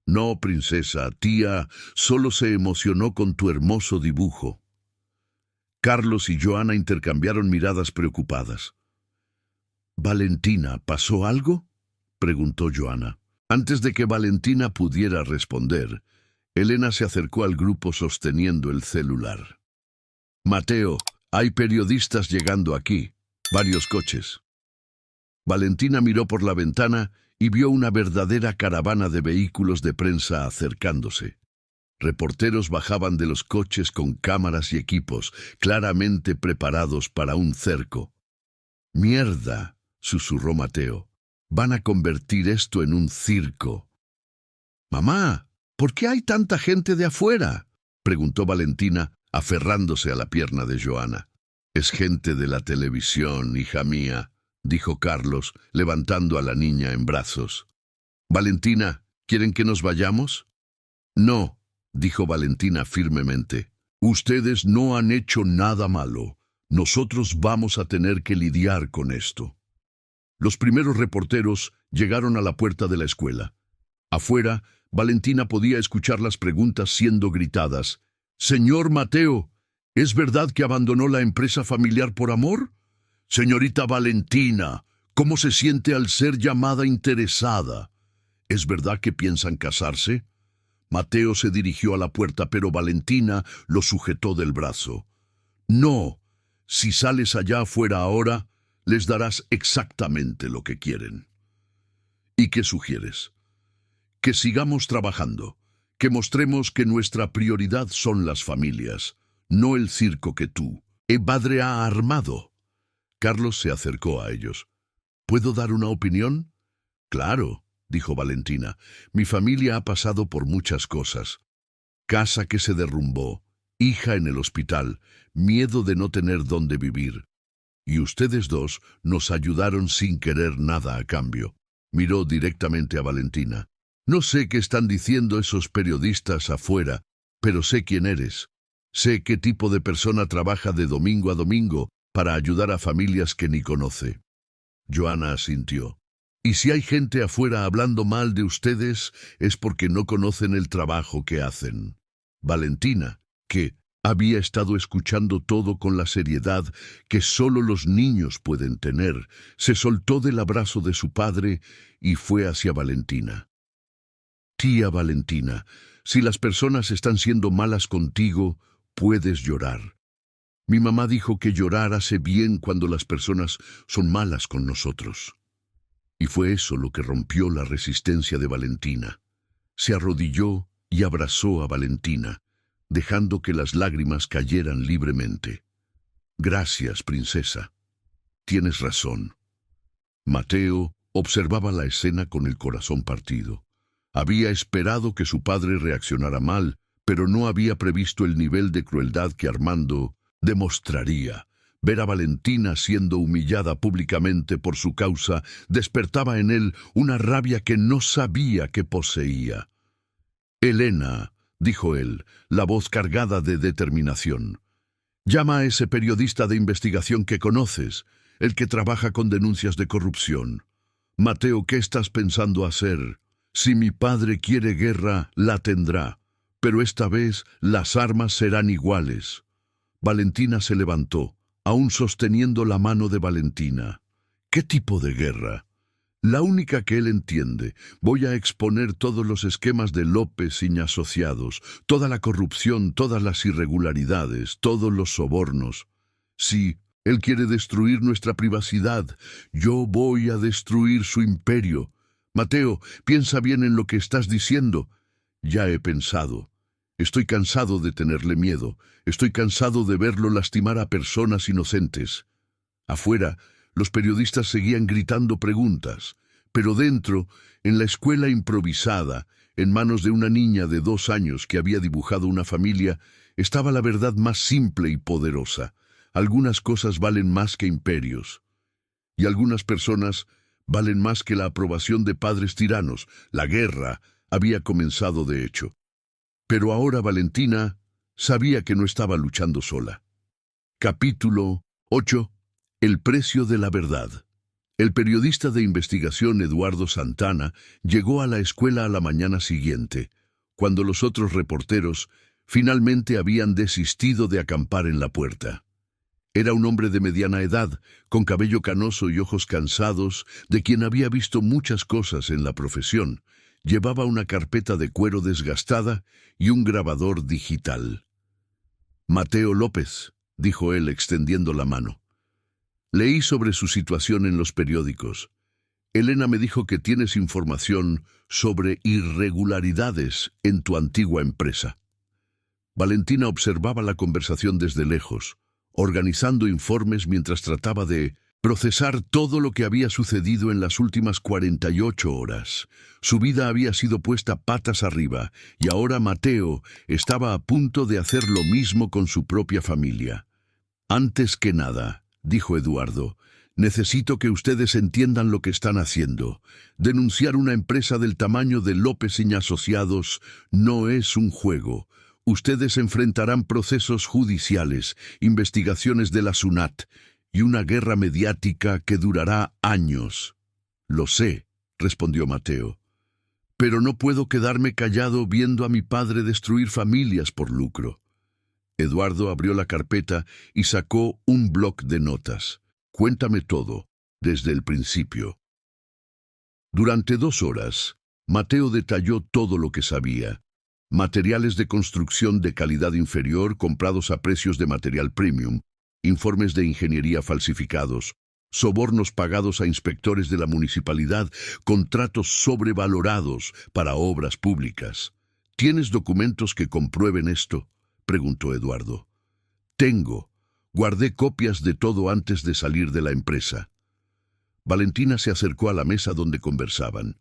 Speaker 1: «No, princesa, tía solo se emocionó con tu hermoso dibujo». Carlos y Joana intercambiaron miradas preocupadas. «Valentina, ¿pasó algo?», preguntó Joana. Antes de que Valentina pudiera responder, Elena se acercó al grupo sosteniendo el celular. «Mateo, hay periodistas llegando aquí. Varios coches». Valentina miró por la ventana y vio una verdadera caravana de vehículos de prensa acercándose. Reporteros bajaban de los coches con cámaras y equipos, claramente preparados para un cerco. «Mierda», susurró Mateo. «Van a convertir esto en un circo». «Mamá, ¿por qué hay tanta gente de afuera?», preguntó Valentina, aferrándose a la pierna de Joana. «Es gente de la televisión, hija mía», dijo Carlos, levantando a la niña en brazos. «Valentina, ¿quieren que nos vayamos?». «No», dijo Valentina firmemente. «Ustedes no han hecho nada malo. Nosotros vamos a tener que lidiar con esto». Los primeros reporteros llegaron a la puerta de la escuela. Afuera, Valentina podía escuchar las preguntas siendo gritadas. «Señor Mateo, ¿es verdad que abandonó la empresa familiar por amor? Señorita Valentina, ¿cómo se siente al ser llamada interesada? ¿Es verdad que piensan casarse?». Mateo se dirigió a la puerta, pero Valentina lo sujetó del brazo. «No, si sales allá afuera ahora, les darás exactamente lo que quieren». «¿Y qué sugieres?». «Que sigamos trabajando, que mostremos que nuestra prioridad son las familias, no el circo que tu padre ha armado». Carlos se acercó a ellos. «¿Puedo dar una opinión?». «Claro», dijo Valentina. «Mi familia ha pasado por muchas cosas. Casa que se derrumbó, hija en el hospital, miedo de no tener dónde vivir. Y ustedes dos nos ayudaron sin querer nada a cambio». Miró directamente a Valentina. «No sé qué están diciendo esos periodistas afuera, pero sé quién eres. Sé qué tipo de persona trabaja de domingo a domingo para ayudar a familias que ni conoce». Joana asintió. «Y si hay gente afuera hablando mal de ustedes, es porque no conocen el trabajo que hacen». Valentina, que había estado escuchando todo con la seriedad que solo los niños pueden tener, se soltó del abrazo de su padre y fue hacia Valentina. «Tía Valentina, si las personas están siendo malas contigo, puedes llorar. Mi mamá dijo que llorar hace bien cuando las personas son malas con nosotros». Y fue eso lo que rompió la resistencia de Valentina. Se arrodilló y abrazó a Valentina, dejando que las lágrimas cayeran libremente. «Gracias, princesa. Tienes razón». Mateo observaba la escena con el corazón partido. Había esperado que su padre reaccionara mal, pero no había previsto el nivel de crueldad que Armando demostraría. Ver a Valentina siendo humillada públicamente por su causa despertaba en él una rabia que no sabía que poseía. «Elena», dijo él, la voz cargada de determinación, «llama a ese periodista de investigación que conoces. el que trabaja con denuncias de corrupción. Mateo, ¿qué estás pensando hacer? Si mi padre quiere guerra, la tendrá, pero esta vez las armas serán iguales. Valentina se levantó, aún sosteniendo la mano de Valentina. ¿Qué tipo de guerra? La única que él entiende. Voy a exponer todos los esquemas de López y Asociados, toda la corrupción, todas las irregularidades, todos los sobornos. Sí, él quiere destruir nuestra privacidad. Yo voy a destruir su imperio. Mateo, piensa bien en lo que estás diciendo. Ya he pensado. Estoy cansado de tenerle miedo. Estoy cansado de verlo lastimar a personas inocentes. Afuera, los periodistas seguían gritando preguntas, pero dentro, en la escuela improvisada, en manos de una niña de 2 años que había dibujado una familia, estaba la verdad más simple y poderosa. Algunas cosas valen más que imperios. Y algunas personas valen más que la aprobación de padres tiranos. La guerra había comenzado de hecho. Pero ahora Valentina sabía que no estaba luchando sola. Capítulo 8. El precio de la verdad. El periodista de investigación Eduardo Santana llegó a la escuela a la mañana siguiente, cuando los otros reporteros finalmente habían desistido de acampar en la puerta. Era un hombre de mediana edad, con cabello canoso y ojos cansados, de quien había visto muchas cosas en la profesión. Llevaba una carpeta de cuero desgastada y un grabador digital. «Mateo López», dijo él extendiendo la mano. «Leí sobre su situación en los periódicos. Elena me dijo que tienes información sobre irregularidades en tu antigua empresa». Valentina observaba la conversación desde lejos, organizando informes mientras trataba de procesar todo lo que había sucedido en las últimas 48 horas. Su vida había sido puesta patas arriba, y ahora Mateo estaba a punto de hacer lo mismo con su propia familia. «Antes que nada», dijo Eduardo, «necesito que ustedes entiendan lo que están haciendo. Denunciar una empresa del tamaño de López y Asociados no es un juego. Ustedes enfrentarán procesos judiciales, investigaciones de la SUNAT y una guerra mediática que durará años». «Lo sé», respondió Mateo, «pero no puedo quedarme callado viendo a mi padre destruir familias por lucro». Eduardo abrió la carpeta y sacó un bloc de notas. «Cuéntame todo, desde el principio». Durante 2 horas, Mateo detalló todo lo que sabía. Materiales de construcción de calidad inferior comprados a precios de material premium, informes de ingeniería falsificados, sobornos pagados a inspectores de la municipalidad, contratos sobrevalorados para obras públicas. «¿Tienes documentos que comprueben esto?», preguntó Eduardo. «Tengo. Guardé copias de todo antes de salir de la empresa». Valentina se acercó a la mesa donde conversaban.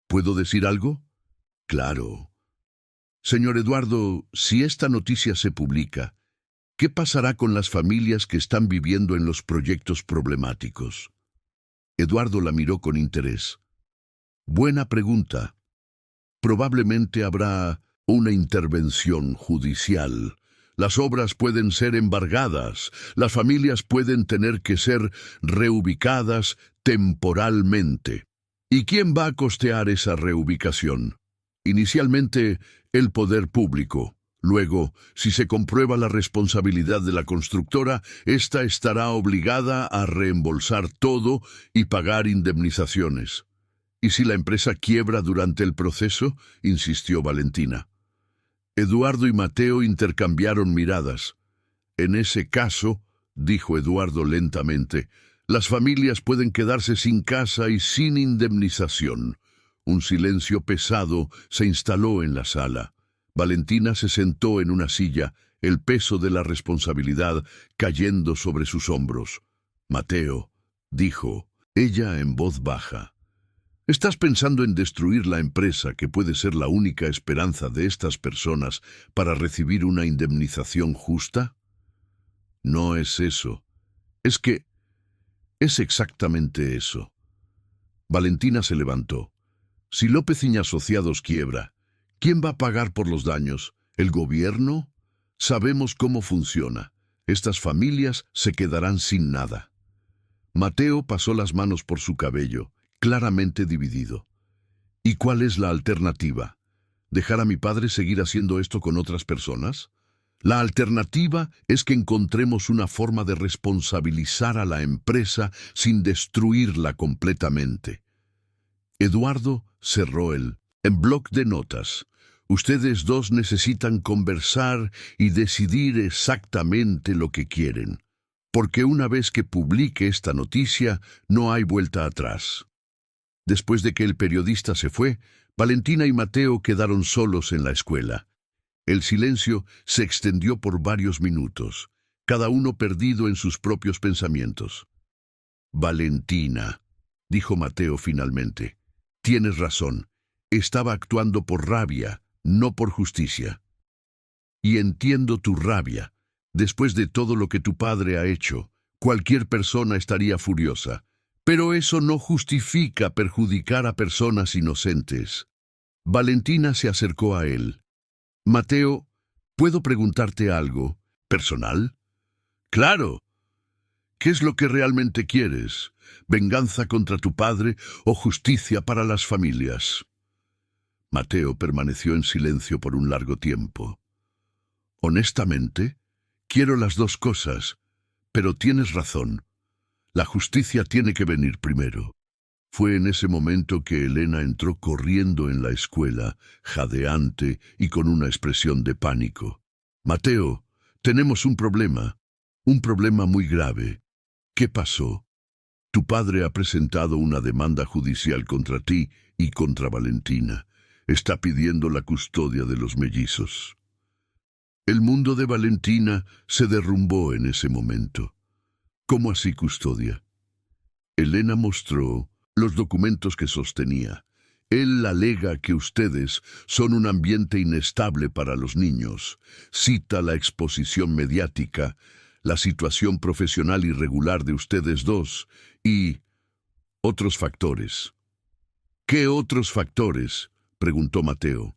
Speaker 1: «¿Puedo decir algo?». «Claro». «Señor Eduardo, si esta noticia se publica, ¿qué pasará con las familias que están viviendo en los proyectos problemáticos?». Eduardo la miró con interés. «Buena pregunta. Probablemente habrá una intervención judicial. Las obras pueden ser embargadas, las familias pueden tener que ser reubicadas temporalmente. ¿Y quién va a costear esa reubicación? Inicialmente, el poder público. Luego, si se comprueba la responsabilidad de la constructora, ésta estará obligada a reembolsar todo y pagar indemnizaciones». «¿Y si la empresa quiebra durante el proceso?», insistió Valentina. Eduardo y Mateo intercambiaron miradas. «En ese caso», dijo Eduardo lentamente, «las familias pueden quedarse sin casa y sin indemnización». Un silencio pesado se instaló en la sala. Valentina se sentó en una silla, el peso de la responsabilidad cayendo sobre sus hombros. «Mateo», dijo ella en voz baja, «¿estás pensando en destruir la empresa que puede ser la única esperanza de estas personas para recibir una indemnización justa?». «No es eso. Es que es exactamente eso». Valentina se levantó. «Si López y Asociados quiebra, ¿quién va a pagar por los daños? ¿El gobierno? Sabemos cómo funciona. Estas familias se quedarán sin nada». Mateo pasó las manos por su cabello, claramente dividido. ¿Y cuál es la alternativa? ¿Dejar a mi padre seguir haciendo esto con otras personas? La alternativa es que encontremos una forma de responsabilizar a la empresa sin destruirla completamente. Eduardo cerró en bloc de notas. Ustedes dos necesitan conversar y decidir exactamente lo que quieren, porque una vez que publique esta noticia, no hay vuelta atrás. Después de que el periodista se fue, Valentina y Mateo quedaron solos en la escuela. El silencio se extendió por varios minutos, cada uno perdido en sus propios pensamientos. Valentina, dijo Mateo finalmente, tienes razón. Estaba actuando por rabia, no por justicia. Y entiendo tu rabia. Después de todo lo que tu padre ha hecho, cualquier persona estaría furiosa. Pero eso no justifica perjudicar a personas inocentes. Valentina se acercó a él. Mateo, ¿puedo preguntarte algo personal? Claro. ¿Qué es lo que realmente quieres? ¿Venganza contra tu padre o justicia para las familias? Mateo permaneció en silencio por un largo tiempo. Honestamente, quiero las dos cosas, pero tienes razón. La justicia tiene que venir primero. Fue en ese momento que Elena entró corriendo en la escuela, jadeante y con una expresión de pánico. Mateo, tenemos un problema muy grave. ¿Qué pasó? Tu padre ha presentado una demanda judicial contra ti y contra Valentina. Está pidiendo la custodia de los mellizos. El mundo de Valentina se derrumbó en ese momento. ¿Cómo así custodia? Elena mostró los documentos que sostenía. Él alega que ustedes son un ambiente inestable para los niños. Cita la exposición mediática, la situación profesional irregular de ustedes dos y otros factores. ¿Qué otros factores?, preguntó Mateo.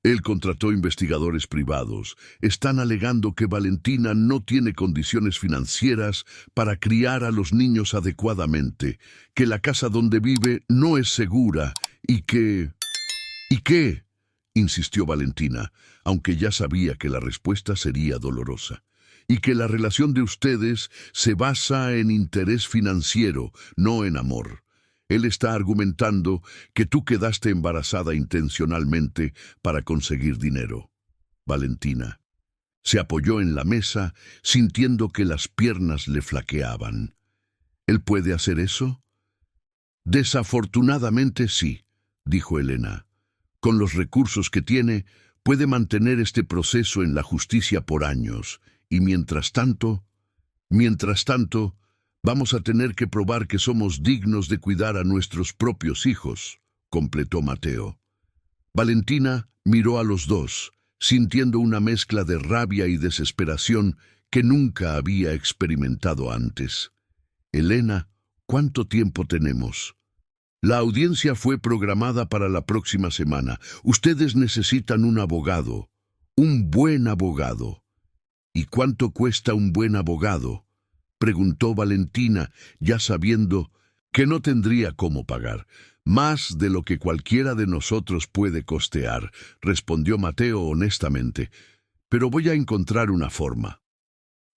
Speaker 1: Él contrató investigadores privados. Están alegando que Valentina no tiene condiciones financieras para criar a los niños adecuadamente, que la casa donde vive no es segura y que... ¿Y qué?, insistió Valentina, aunque ya sabía que la respuesta sería dolorosa. Y que la relación de ustedes se basa en interés financiero, no en amor. Él está argumentando que tú quedaste embarazada intencionalmente para conseguir dinero. Valentina se apoyó en la mesa, sintiendo que las piernas le flaqueaban. ¿Él puede hacer eso? Desafortunadamente sí, dijo Elena. Con los recursos que tiene, puede mantener este proceso en la justicia por años, y mientras tanto, vamos a tener que probar que somos dignos de cuidar a nuestros propios hijos, completó Mateo. Valentina miró a los dos, sintiendo una mezcla de rabia y desesperación que nunca había experimentado antes. Elena, ¿cuánto tiempo tenemos? La audiencia fue programada para la próxima semana. Ustedes necesitan un abogado, un buen abogado. ¿Y cuánto cuesta un buen abogado?, preguntó Valentina, ya sabiendo que no tendría cómo pagar. Más de lo que cualquiera de nosotros puede costear, respondió Mateo honestamente. Pero voy a encontrar una forma.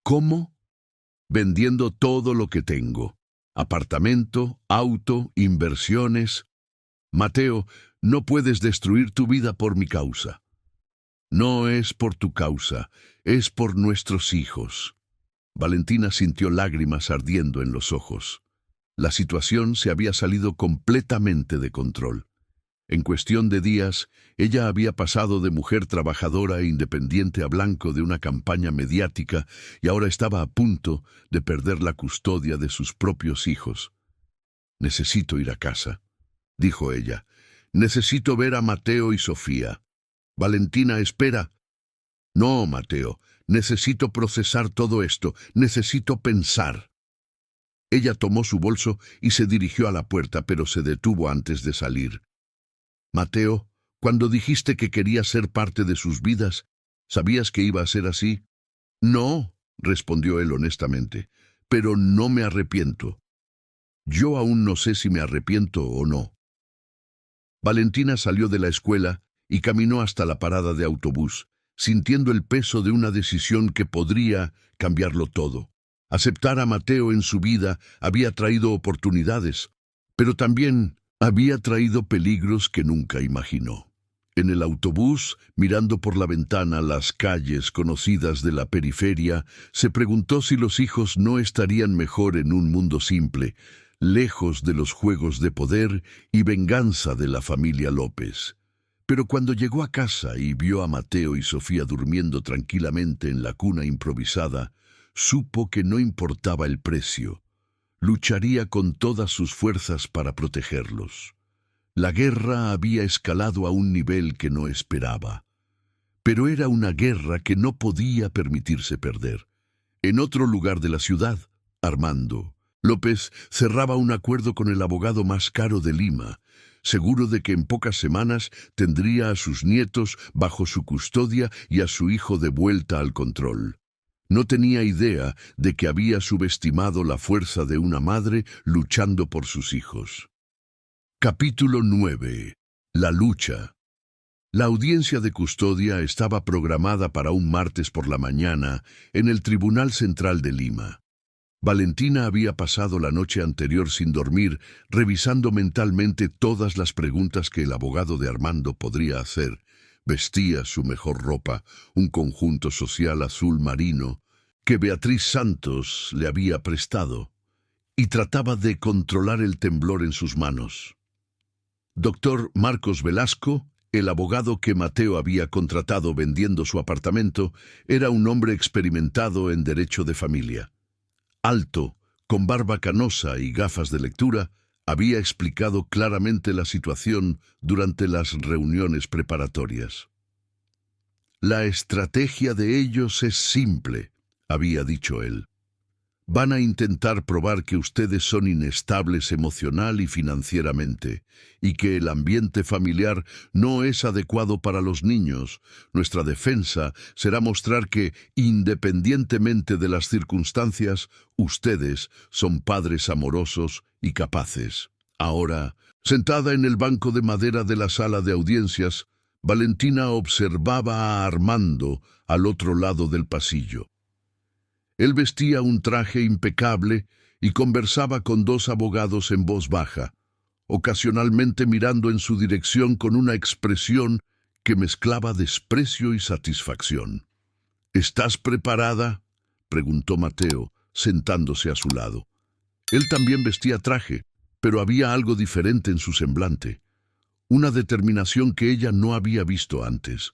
Speaker 1: ¿Cómo? Vendiendo todo lo que tengo. Apartamento, auto, inversiones. Mateo, no puedes destruir tu vida por mi causa. No es por tu causa, es por nuestros hijos. Valentina sintió lágrimas ardiendo en los ojos. La situación se había salido completamente de control. En cuestión de días, ella había pasado de mujer trabajadora e independiente a blanco de una campaña mediática y ahora estaba a punto de perder la custodia de sus propios hijos. «Necesito ir a casa», dijo ella. «Necesito ver a Mateo y Sofía». «Valentina, espera». «No, Mateo. Necesito procesar todo esto. Necesito pensar». Ella tomó su bolso y se dirigió a la puerta, pero se detuvo antes de salir. «Mateo, cuando dijiste que querías ser parte de sus vidas, ¿sabías que iba a ser así?» «No», respondió él honestamente, «pero no me arrepiento». Yo aún no sé si me arrepiento o no. Valentina salió de la escuela y caminó hasta la parada de autobús, sintiendo el peso de una decisión que podría cambiarlo todo. Aceptar a Mateo en su vida había traído oportunidades, pero también había traído peligros que nunca imaginó. En el autobús, mirando por la ventana las calles conocidas de la periferia, se preguntó si los hijos no estarían mejor en un mundo simple, lejos de los juegos de poder y venganza de la familia López. Pero cuando llegó a casa y vio a Mateo y Sofía durmiendo tranquilamente en la cuna improvisada, supo que no importaba el precio. Lucharía con todas sus fuerzas para protegerlos. La guerra había escalado a un nivel que no esperaba. Pero era una guerra que no podía permitirse perder. En otro lugar de la ciudad, Armando López cerraba un acuerdo con el abogado más caro de Lima, seguro de que en pocas semanas tendría a sus nietos bajo su custodia y a su hijo de vuelta al control. No tenía idea de que había subestimado la fuerza de una madre luchando por sus hijos. Capítulo 9. La lucha. La audiencia de custodia estaba programada para un martes por la mañana en el Tribunal Central de Lima. Valentina había pasado la noche anterior sin dormir, revisando mentalmente todas las preguntas que el abogado de Armando podría hacer. Vestía su mejor ropa, un conjunto social azul marino, que Beatriz Santos le había prestado, y trataba de controlar el temblor en sus manos. Doctor Marcos Velasco, el abogado que Mateo había contratado vendiendo su apartamento, era un hombre experimentado en derecho de familia. Alto, con barba canosa y gafas de lectura, había explicado claramente la situación durante las reuniones preparatorias. La estrategia de ellos es simple, había dicho él. Van a intentar probar que ustedes son inestables emocional y financieramente, y que el ambiente familiar no es adecuado para los niños. Nuestra defensa será mostrar que, independientemente de las circunstancias, ustedes son padres amorosos y capaces. Ahora, sentada en el banco de madera de la sala de audiencias, Valentina observaba a Armando al otro lado del pasillo. Él vestía un traje impecable y conversaba con dos abogados en voz baja, ocasionalmente mirando en su dirección con una expresión que mezclaba desprecio y satisfacción. ¿Estás preparada?, preguntó Mateo, sentándose a su lado. Él también vestía traje, pero había algo diferente en su semblante, una determinación que ella no había visto antes.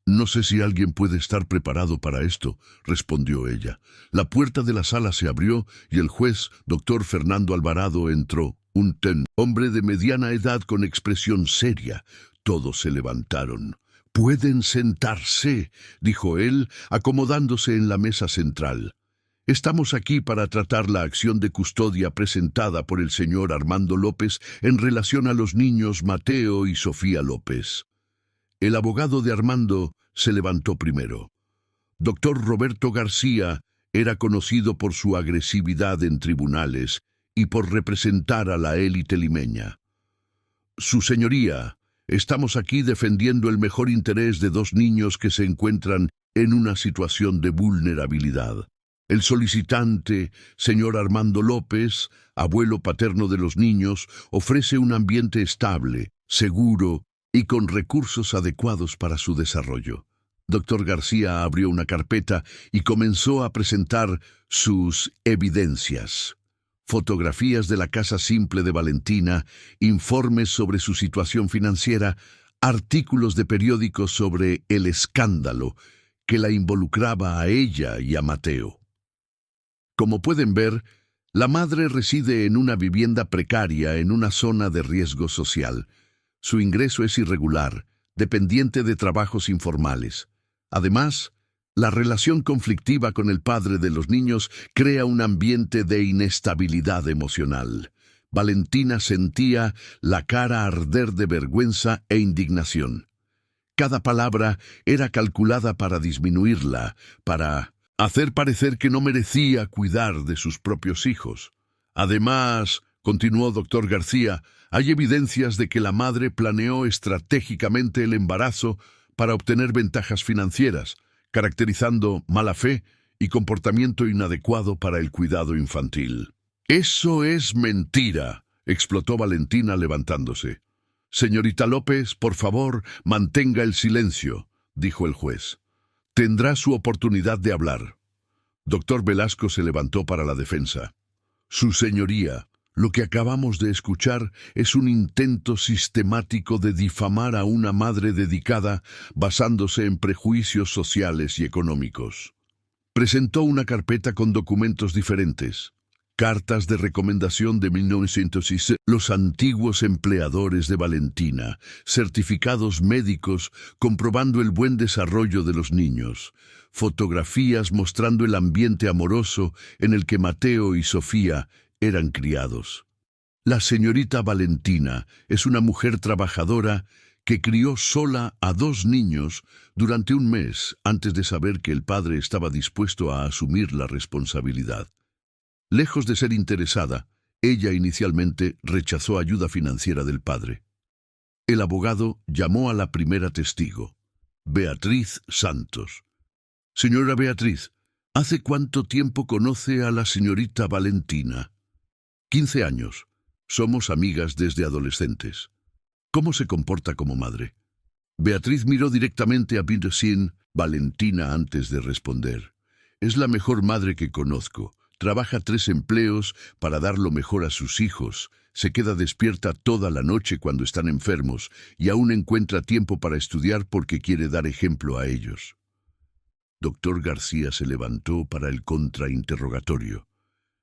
Speaker 1: «No sé si alguien puede estar preparado para esto», respondió ella. La puerta de la sala se abrió y el juez, doctor Fernando Alvarado, entró. Un hombre de mediana edad con expresión seria. Todos se levantaron. «Pueden sentarse», dijo él, acomodándose en la mesa central. «Estamos aquí para tratar la acción de custodia presentada por el señor Armando López en relación a los niños Mateo y Sofía López». El abogado de Armando se levantó primero. Doctor Roberto García era conocido por su agresividad en tribunales y por representar a la élite limeña. «Su señoría, estamos aquí defendiendo el mejor interés de dos niños que se encuentran en una situación de vulnerabilidad. El solicitante, señor Armando López, abuelo paterno de los niños, ofrece un ambiente estable, seguro y con recursos adecuados para su desarrollo». Doctor García abrió una carpeta y comenzó a presentar sus evidencias. Fotografías de la casa simple de Valentina, informes sobre su situación financiera, artículos de periódicos sobre el escándalo que la involucraba a ella y a Mateo. Como pueden ver, la madre reside en una vivienda precaria en una zona de riesgo social. Su ingreso es irregular, dependiente de trabajos informales. Además, la relación conflictiva con el padre de los niños crea un ambiente de inestabilidad emocional. Valentina sentía la cara arder de vergüenza e indignación. Cada palabra era calculada para disminuirla, para hacer parecer que no merecía cuidar de sus propios hijos. Además, continuó doctor García, hay evidencias de que la madre planeó estratégicamente el embarazo para obtener ventajas financieras, caracterizando mala fe y comportamiento inadecuado para el cuidado infantil. Eso es mentira, explotó Valentina levantándose. Señorita López, por favor, mantenga el silencio, dijo el juez. Tendrá su oportunidad de hablar. Doctor Velasco se levantó para la defensa. Su señoría, lo que acabamos de escuchar es un intento sistemático de difamar a una madre dedicada basándose en prejuicios sociales y económicos. Presentó una carpeta con documentos diferentes. Cartas de recomendación de 1906, los antiguos empleadores de Valentina, certificados médicos comprobando el buen desarrollo de los niños, fotografías mostrando el ambiente amoroso en el que Mateo y Sofía eran criados. La señorita Valentina es una mujer trabajadora que crió sola a 2 niños durante un mes antes de saber que el padre estaba dispuesto a asumir la responsabilidad. Lejos de ser interesada, ella inicialmente rechazó ayuda financiera del padre. El abogado llamó a la primera testigo, Beatriz Santos. Señora Beatriz, ¿hace cuánto tiempo conoce a la señorita Valentina? 15 años. Somos amigas desde adolescentes. ¿Cómo se comporta como madre? Beatriz miró directamente a Peterson, Valentina antes de responder. Es la mejor madre que conozco. Trabaja 3 empleos para dar lo mejor a sus hijos, se queda despierta toda la noche cuando están enfermos y aún encuentra tiempo para estudiar porque quiere dar ejemplo a ellos. Doctor García se levantó para el contrainterrogatorio.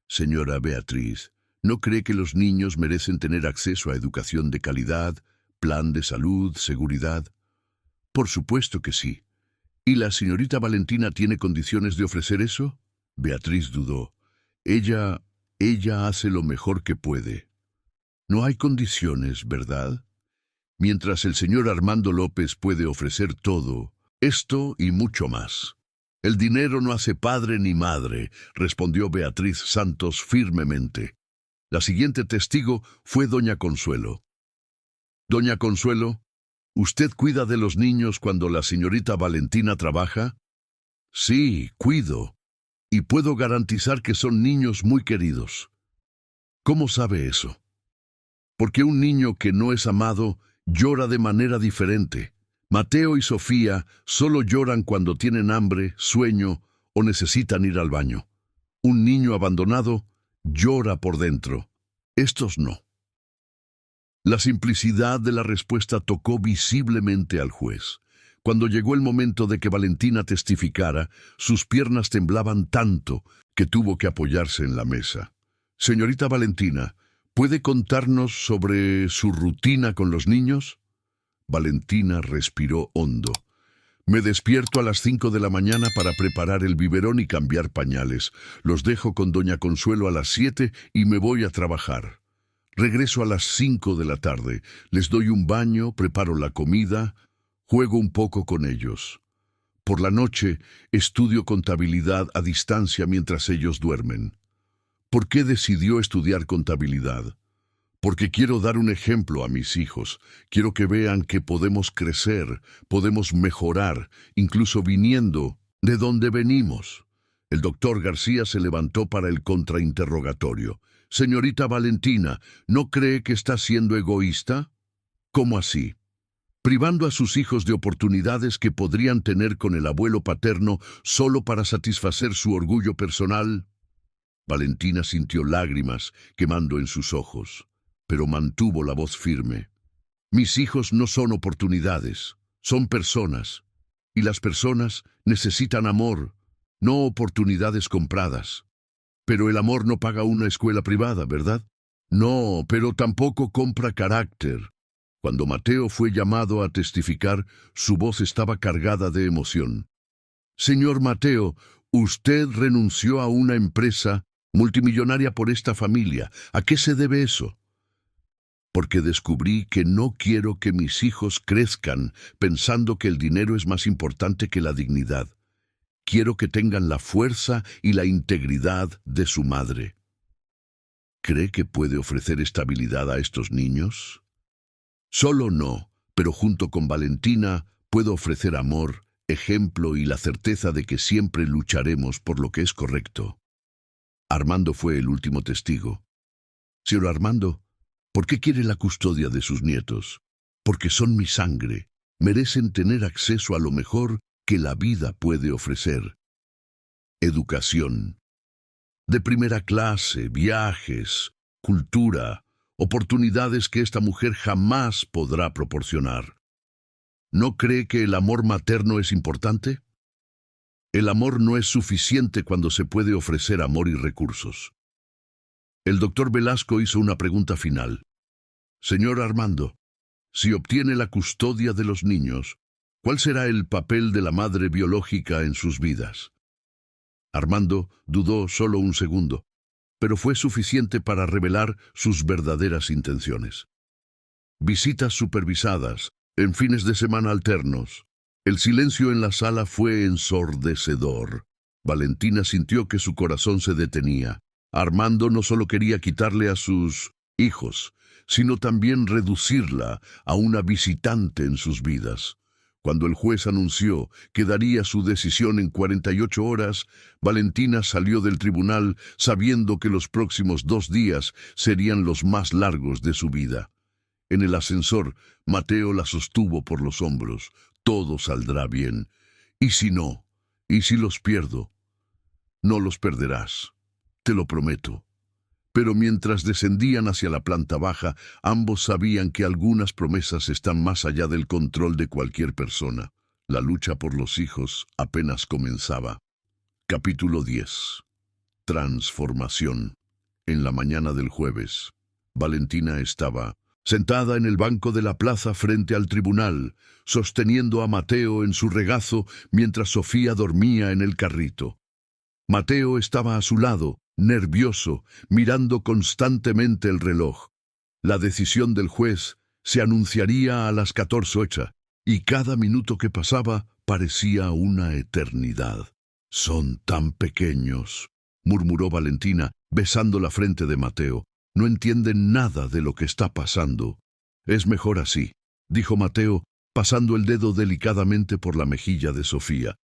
Speaker 1: Señora Beatriz, ¿no cree que los niños merecen tener acceso a educación de calidad, plan de salud, seguridad? Por supuesto que sí. ¿Y la señorita Valentina tiene condiciones de ofrecer eso? Beatriz dudó. Ella hace lo mejor que puede. No hay condiciones, ¿verdad? Mientras el señor Armando López puede ofrecer todo, esto y mucho más. El dinero no hace padre ni madre, respondió Beatriz Santos firmemente. La siguiente testigo fue doña Consuelo. Doña Consuelo, ¿usted cuida de los niños cuando la señorita Valentina trabaja? Sí, cuido. Y puedo garantizar que son niños muy queridos. ¿Cómo sabe eso? Porque un niño que no es amado llora de manera diferente. Mateo y Sofía solo lloran cuando tienen hambre, sueño o necesitan ir al baño. Un niño abandonado llora por dentro. Estos no. La simplicidad de la respuesta tocó visiblemente al juez. Cuando llegó el momento de que Valentina testificara, sus piernas temblaban tanto que tuvo que apoyarse en la mesa. Señorita Valentina, ¿puede contarnos sobre su rutina con los niños? Valentina respiró hondo. Me despierto a las 5 de la mañana para preparar el biberón y cambiar pañales. Los dejo con doña Consuelo a las 7 y me voy a trabajar. Regreso a las 5 de la tarde. Les doy un baño, preparo la comida, juego un poco con ellos. Por la noche, estudio contabilidad a distancia mientras ellos duermen. ¿Por qué decidió estudiar contabilidad? Porque quiero dar un ejemplo a mis hijos. Quiero que vean que podemos crecer, podemos mejorar, incluso viniendo de donde venimos. El doctor García se levantó para el contrainterrogatorio. Señorita Valentina, ¿no cree que está siendo egoísta? ¿Cómo así? Privando a sus hijos de oportunidades que podrían tener con el abuelo paterno solo para satisfacer su orgullo personal. Valentina sintió lágrimas quemando en sus ojos, pero mantuvo la voz firme. Mis hijos no son oportunidades, son personas, y las personas necesitan amor, no oportunidades compradas. Pero el amor no paga una escuela privada, ¿verdad? No, pero tampoco compra carácter. Cuando Mateo fue llamado a testificar, su voz estaba cargada de emoción. Señor Mateo, usted renunció a una empresa multimillonaria por esta familia. ¿A qué se debe eso? Porque descubrí que no quiero que mis hijos crezcan pensando que el dinero es más importante que la dignidad. Quiero que tengan la fuerza y la integridad de su madre. ¿Cree que puede ofrecer estabilidad a estos niños? Solo no, pero junto con Valentina puedo ofrecer amor, ejemplo y la certeza de que siempre lucharemos por lo que es correcto. Armando fue el último testigo. Señor Armando, ¿por qué quiere la custodia de sus nietos? Porque son mi sangre. Merecen tener acceso a lo mejor que la vida puede ofrecer. Educación. De primera clase, viajes, cultura, oportunidades que esta mujer jamás podrá proporcionar. ¿No cree que el amor materno es importante? El amor no es suficiente cuando se puede ofrecer amor y recursos. El doctor Velasco hizo una pregunta final. Señor Armando, si obtiene la custodia de los niños, ¿cuál será el papel de la madre biológica en sus vidas? Armando dudó solo un segundo, pero fue suficiente para revelar sus verdaderas intenciones. Visitas supervisadas, en fines de semana alternos. El silencio en la sala fue ensordecedor. Valentina sintió que su corazón se detenía. Armando no solo quería quitarle a sus hijos, sino también reducirla a una visitante en sus vidas. Cuando el juez anunció que daría su decisión en 48 horas, Valentina salió del tribunal sabiendo que los próximos 2 días serían los más largos de su vida. En el ascensor, Mateo la sostuvo por los hombros. Todo saldrá bien. ¿Y si no? ¿Y si los pierdo? No los perderás, te lo prometo. Pero mientras descendían hacia la planta baja, ambos sabían que algunas promesas están más allá del control de cualquier persona. La lucha por los hijos apenas comenzaba. Capítulo 10. Transformación. En la mañana del jueves, Valentina estaba sentada en el banco de la plaza frente al tribunal, sosteniendo a Mateo en su regazo mientras Sofía dormía en el carrito. Mateo estaba a su lado, nervioso, mirando constantemente el reloj. La decisión del juez se anunciaría a las 14:08, y cada minuto que pasaba parecía una eternidad. «Son tan pequeños», murmuró Valentina, besando la frente de Mateo. «No entienden nada de lo que está pasando». «Es mejor así», dijo Mateo, pasando el dedo delicadamente por la mejilla de Sofía.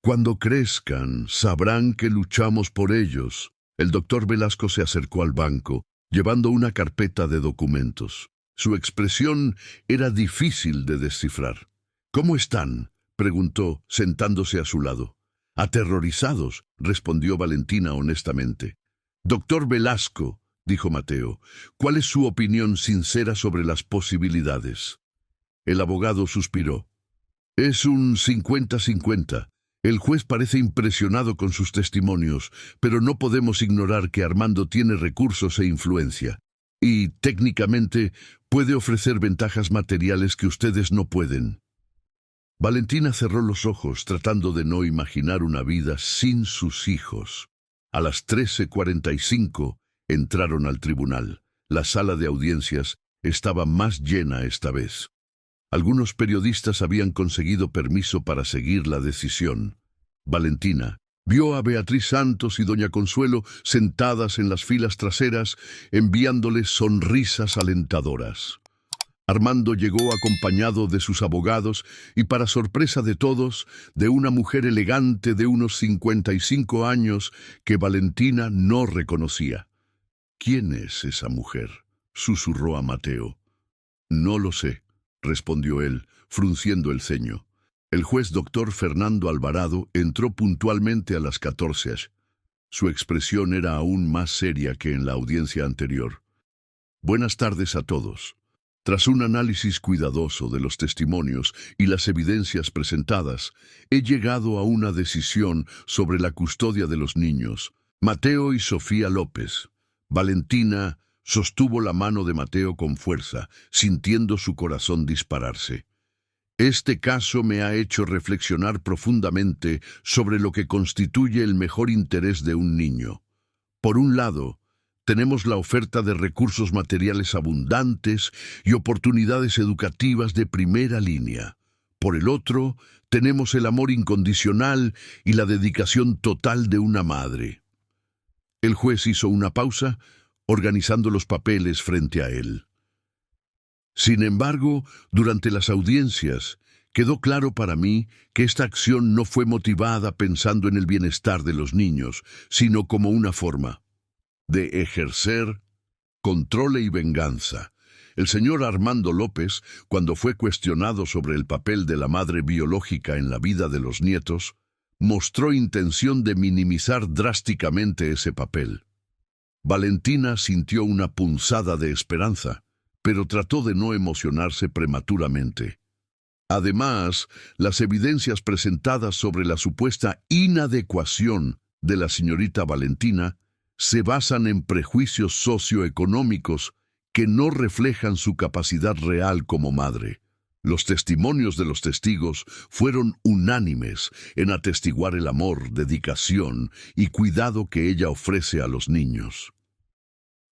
Speaker 1: «Cuando crezcan, sabrán que luchamos por ellos». El doctor Velasco se acercó al banco, llevando una carpeta de documentos. Su expresión era difícil de descifrar. «¿Cómo están?», preguntó, sentándose a su lado. «Aterrorizados», respondió Valentina honestamente. «Doctor Velasco», dijo Mateo, «¿cuál es su opinión sincera sobre las posibilidades?» El abogado suspiró. «Es un 50-50. El juez parece impresionado con sus testimonios, pero no podemos ignorar que Armando tiene recursos e influencia. Y, técnicamente, puede ofrecer ventajas materiales que ustedes no pueden». Valentina cerró los ojos, tratando de no imaginar una vida sin sus hijos. A las 13:45 entraron al tribunal. La sala de audiencias estaba más llena esta vez. Algunos periodistas habían conseguido permiso para seguir la decisión. Valentina vio a Beatriz Santos y doña Consuelo sentadas en las filas traseras, enviándoles sonrisas alentadoras. Armando llegó acompañado de sus abogados y, para sorpresa de todos, de una mujer elegante de unos 55 años que Valentina no reconocía. «¿Quién es esa mujer?», susurró a Mateo. «No lo sé», respondió él, frunciendo el ceño. El juez doctor Fernando Alvarado entró puntualmente a las 14. Su expresión era aún más seria que en la audiencia anterior. «Buenas tardes a todos. Tras un análisis cuidadoso de los testimonios y las evidencias presentadas, he llegado a una decisión sobre la custodia de los niños, Mateo y Sofía López». Valentina sostuvo la mano de Mateo con fuerza, sintiendo su corazón dispararse. «Este caso me ha hecho reflexionar profundamente sobre lo que constituye el mejor interés de un niño. Por un lado, tenemos la oferta de recursos materiales abundantes y oportunidades educativas de primera línea. Por el otro, tenemos el amor incondicional y la dedicación total de una madre». El juez hizo una pausa, organizando los papeles frente a él. Sin embargo, durante las audiencias, quedó claro para mí que esta acción no fue motivada pensando en el bienestar de los niños, sino como una forma de ejercer control y venganza. El señor Armando López, cuando fue cuestionado sobre el papel de la madre biológica en la vida de los nietos, mostró intención de minimizar drásticamente ese papel. Valentina sintió una punzada de esperanza, pero trató de no emocionarse prematuramente. Además, las evidencias presentadas sobre la supuesta inadecuación de la señorita Valentina se basan en prejuicios socioeconómicos que no reflejan su capacidad real como madre. Los testimonios de los testigos fueron unánimes en atestiguar el amor, dedicación y cuidado que ella ofrece a los niños.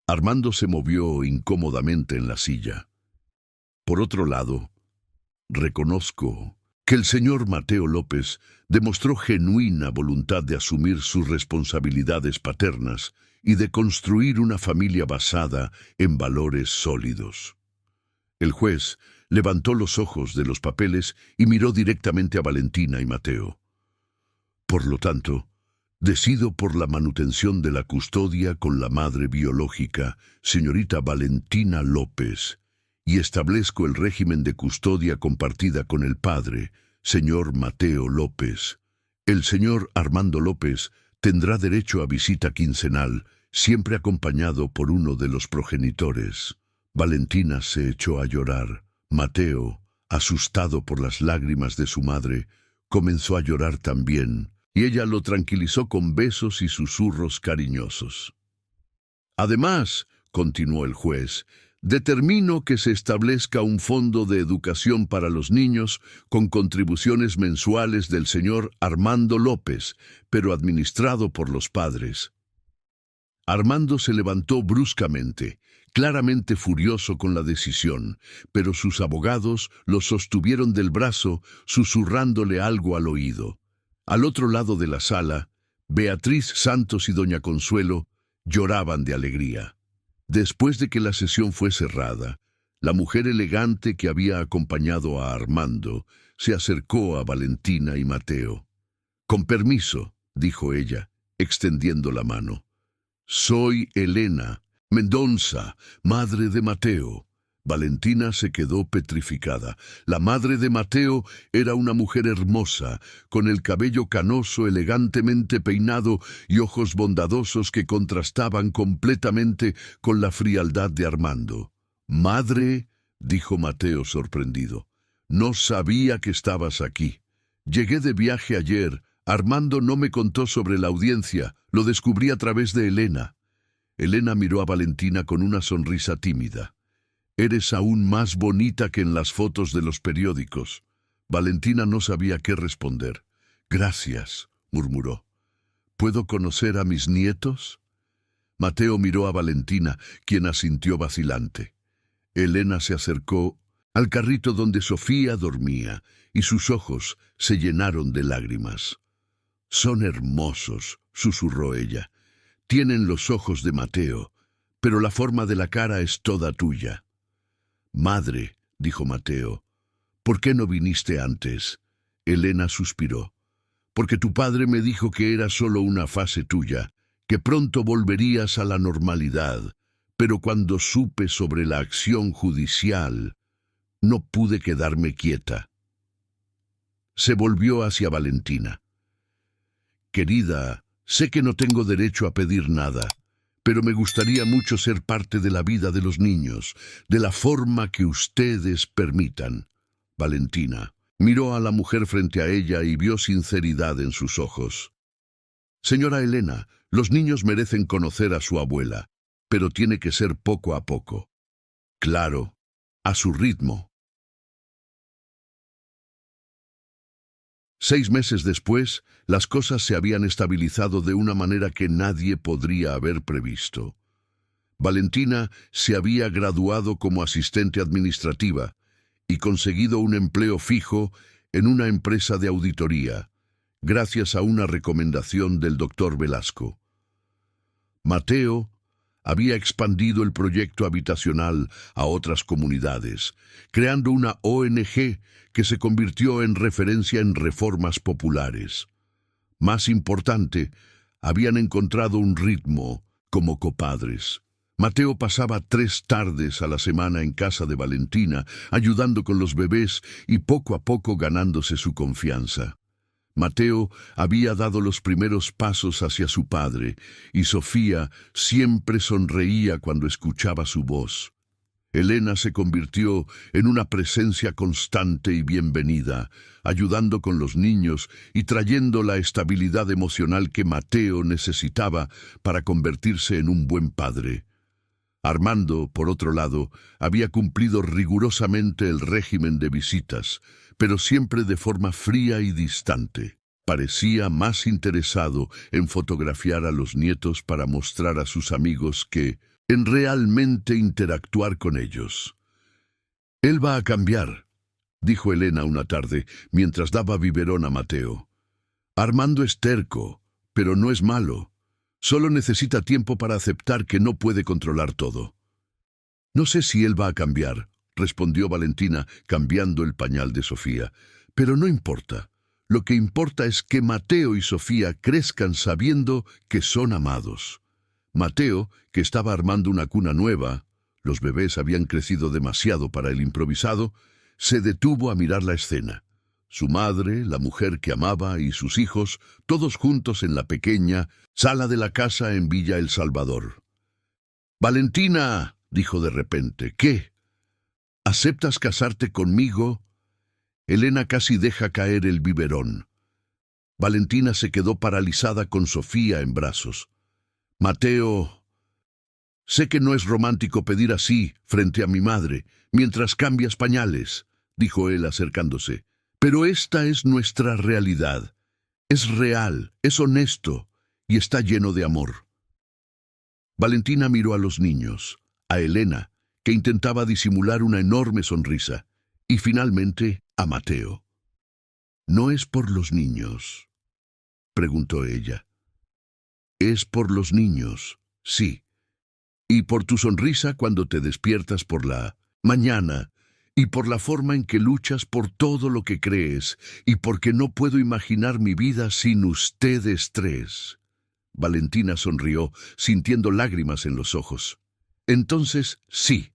Speaker 1: Armando se movió incómodamente en la silla. Por otro lado, reconozco que el señor Mateo López demostró genuina voluntad de asumir sus responsabilidades paternas y de construir una familia basada en valores sólidos. El juez levantó los ojos de los papeles y miró directamente a Valentina y Mateo. Por lo tanto, decido por la manutención de la custodia con la madre biológica, señorita Valentina López, y establezco el régimen de custodia compartida con el padre, señor Mateo López. El señor Armando López tendrá derecho a visita quincenal, siempre acompañado por uno de los progenitores. Valentina se echó a llorar. Mateo, asustado por las lágrimas de su madre, comenzó a llorar también, y ella lo tranquilizó con besos y susurros cariñosos. Además, continuó el juez, determino que se establezca un fondo de educación para los niños con contribuciones mensuales del señor Armando López, pero administrado por los padres. Armando se levantó bruscamente, claramente furioso con la decisión, pero sus abogados lo sostuvieron del brazo, susurrándole algo al oído. Al otro lado de la sala, Beatriz Santos y doña Consuelo lloraban de alegría. Después de que la sesión fue cerrada, la mujer elegante que había acompañado a Armando se acercó a Valentina y Mateo. «Con permiso», dijo ella, extendiendo la mano. «Soy Elena Mendonza, madre de Mateo». Valentina se quedó petrificada. La madre de Mateo era una mujer hermosa, con el cabello canoso elegantemente peinado y ojos bondadosos que contrastaban completamente con la frialdad de Armando. «Madre», dijo Mateo sorprendido, «no sabía que estabas aquí. Llegué de viaje ayer. Armando no me contó sobre la audiencia, lo descubrí a través de Elena». Elena miró a Valentina con una sonrisa tímida. «Eres aún más bonita que en las fotos de los periódicos». Valentina no sabía qué responder. «Gracias», murmuró. «¿Puedo conocer a mis nietos?» Mateo miró a Valentina, quien asintió vacilante. Elena se acercó al carrito donde Sofía dormía, y sus ojos se llenaron de lágrimas. «Son hermosos», susurró ella. «Tienen los ojos de Mateo, pero la forma de la cara es toda tuya». «Madre», dijo Mateo, «¿por qué no viniste antes?» Elena suspiró. «Porque tu padre me dijo que era solo una fase tuya, que pronto volverías a la normalidad, pero cuando supe sobre la acción judicial, no pude quedarme quieta». Se volvió hacia Valentina. «Querida, sé que no tengo derecho a pedir nada, pero me gustaría mucho ser parte de la vida de los niños, de la forma que ustedes permitan». Valentina miró a la mujer frente a ella y vio sinceridad en sus ojos. «Señora Elena, los niños merecen conocer a su abuela, pero tiene que ser poco a poco. Claro, a su ritmo». 6 meses después, las cosas se habían estabilizado de una manera que nadie podría haber previsto. Valentina se había graduado como asistente administrativa y conseguido un empleo fijo en una empresa de auditoría, gracias a una recomendación del doctor Velasco. Mateo había expandido el proyecto habitacional a otras comunidades, creando una ONG que se convirtió en referencia en reformas populares. Más importante, habían encontrado un ritmo como copadres. Mateo pasaba 3 tardes a la semana en casa de Valentina, ayudando con los bebés y poco a poco ganándose su confianza. Mateo había dado los primeros pasos hacia su padre, y Sofía siempre sonreía cuando escuchaba su voz. Elena se convirtió en una presencia constante y bienvenida, ayudando con los niños y trayendo la estabilidad emocional que Mateo necesitaba para convertirse en un buen padre. Armando, por otro lado, había cumplido rigurosamente el régimen de visitas, pero siempre de forma fría y distante. Parecía más interesado en fotografiar a los nietos para mostrar a sus amigos que en realmente interactuar con ellos. «Él va a cambiar», dijo Elena una tarde, mientras daba biberón a Mateo. «Armando es terco, pero no es malo. Solo necesita tiempo para aceptar que no puede controlar todo». «No sé si él va a cambiar», respondió Valentina, cambiando el pañal de Sofía. «Pero no importa. Lo que importa es que Mateo y Sofía crezcan sabiendo que son amados». Mateo, que estaba armando una cuna nueva, los bebés habían crecido demasiado para el improvisado, se detuvo a mirar la escena. Su madre, la mujer que amaba y sus hijos, todos juntos en la pequeña sala de la casa en Villa El Salvador. «Valentina», dijo de repente, «¿qué? ¿Aceptas casarte conmigo?» Elena casi deja caer el biberón. Valentina se quedó paralizada con Sofía en brazos. «Mateo, sé que no es romántico pedir así frente a mi madre, mientras cambias pañales», dijo él acercándose. «Pero esta es nuestra realidad. Es real, es honesto y está lleno de amor». Valentina miró a los niños, a Elena, que intentaba disimular una enorme sonrisa, y finalmente a Mateo. «¿No es por los niños?», preguntó ella. «Es por los niños, sí. Y por tu sonrisa cuando te despiertas por la mañana, y por la forma en que luchas por todo lo que crees, y porque no puedo imaginar mi vida sin ustedes tres». Valentina sonrió, sintiendo lágrimas en los ojos. «Entonces, sí».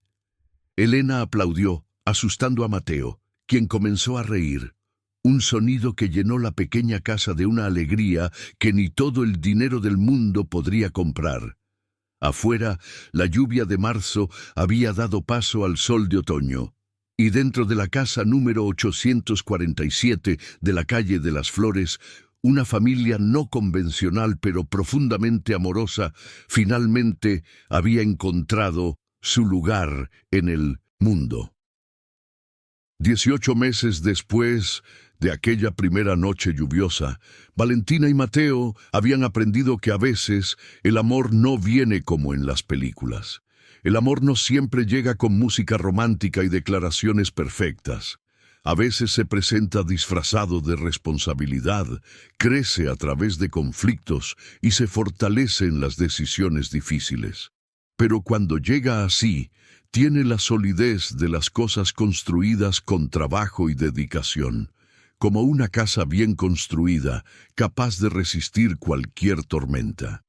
Speaker 1: Elena aplaudió, asustando a Mateo, quien comenzó a reír. Un sonido que llenó la pequeña casa de una alegría que ni todo el dinero del mundo podría comprar. Afuera, la lluvia de marzo había dado paso al sol de otoño, y dentro de la casa número 847 de la calle de las Flores, una familia no convencional pero profundamente amorosa finalmente había encontrado su lugar en el mundo. 18 meses después de aquella primera noche lluviosa, Valentina y Mateo habían aprendido que a veces el amor no viene como en las películas. El amor no siempre llega con música romántica y declaraciones perfectas. A veces se presenta disfrazado de responsabilidad, crece a través de conflictos y se fortalece en las decisiones difíciles. Pero cuando llega así, tiene la solidez de las cosas construidas con trabajo y dedicación, como una casa bien construida, capaz de resistir cualquier tormenta.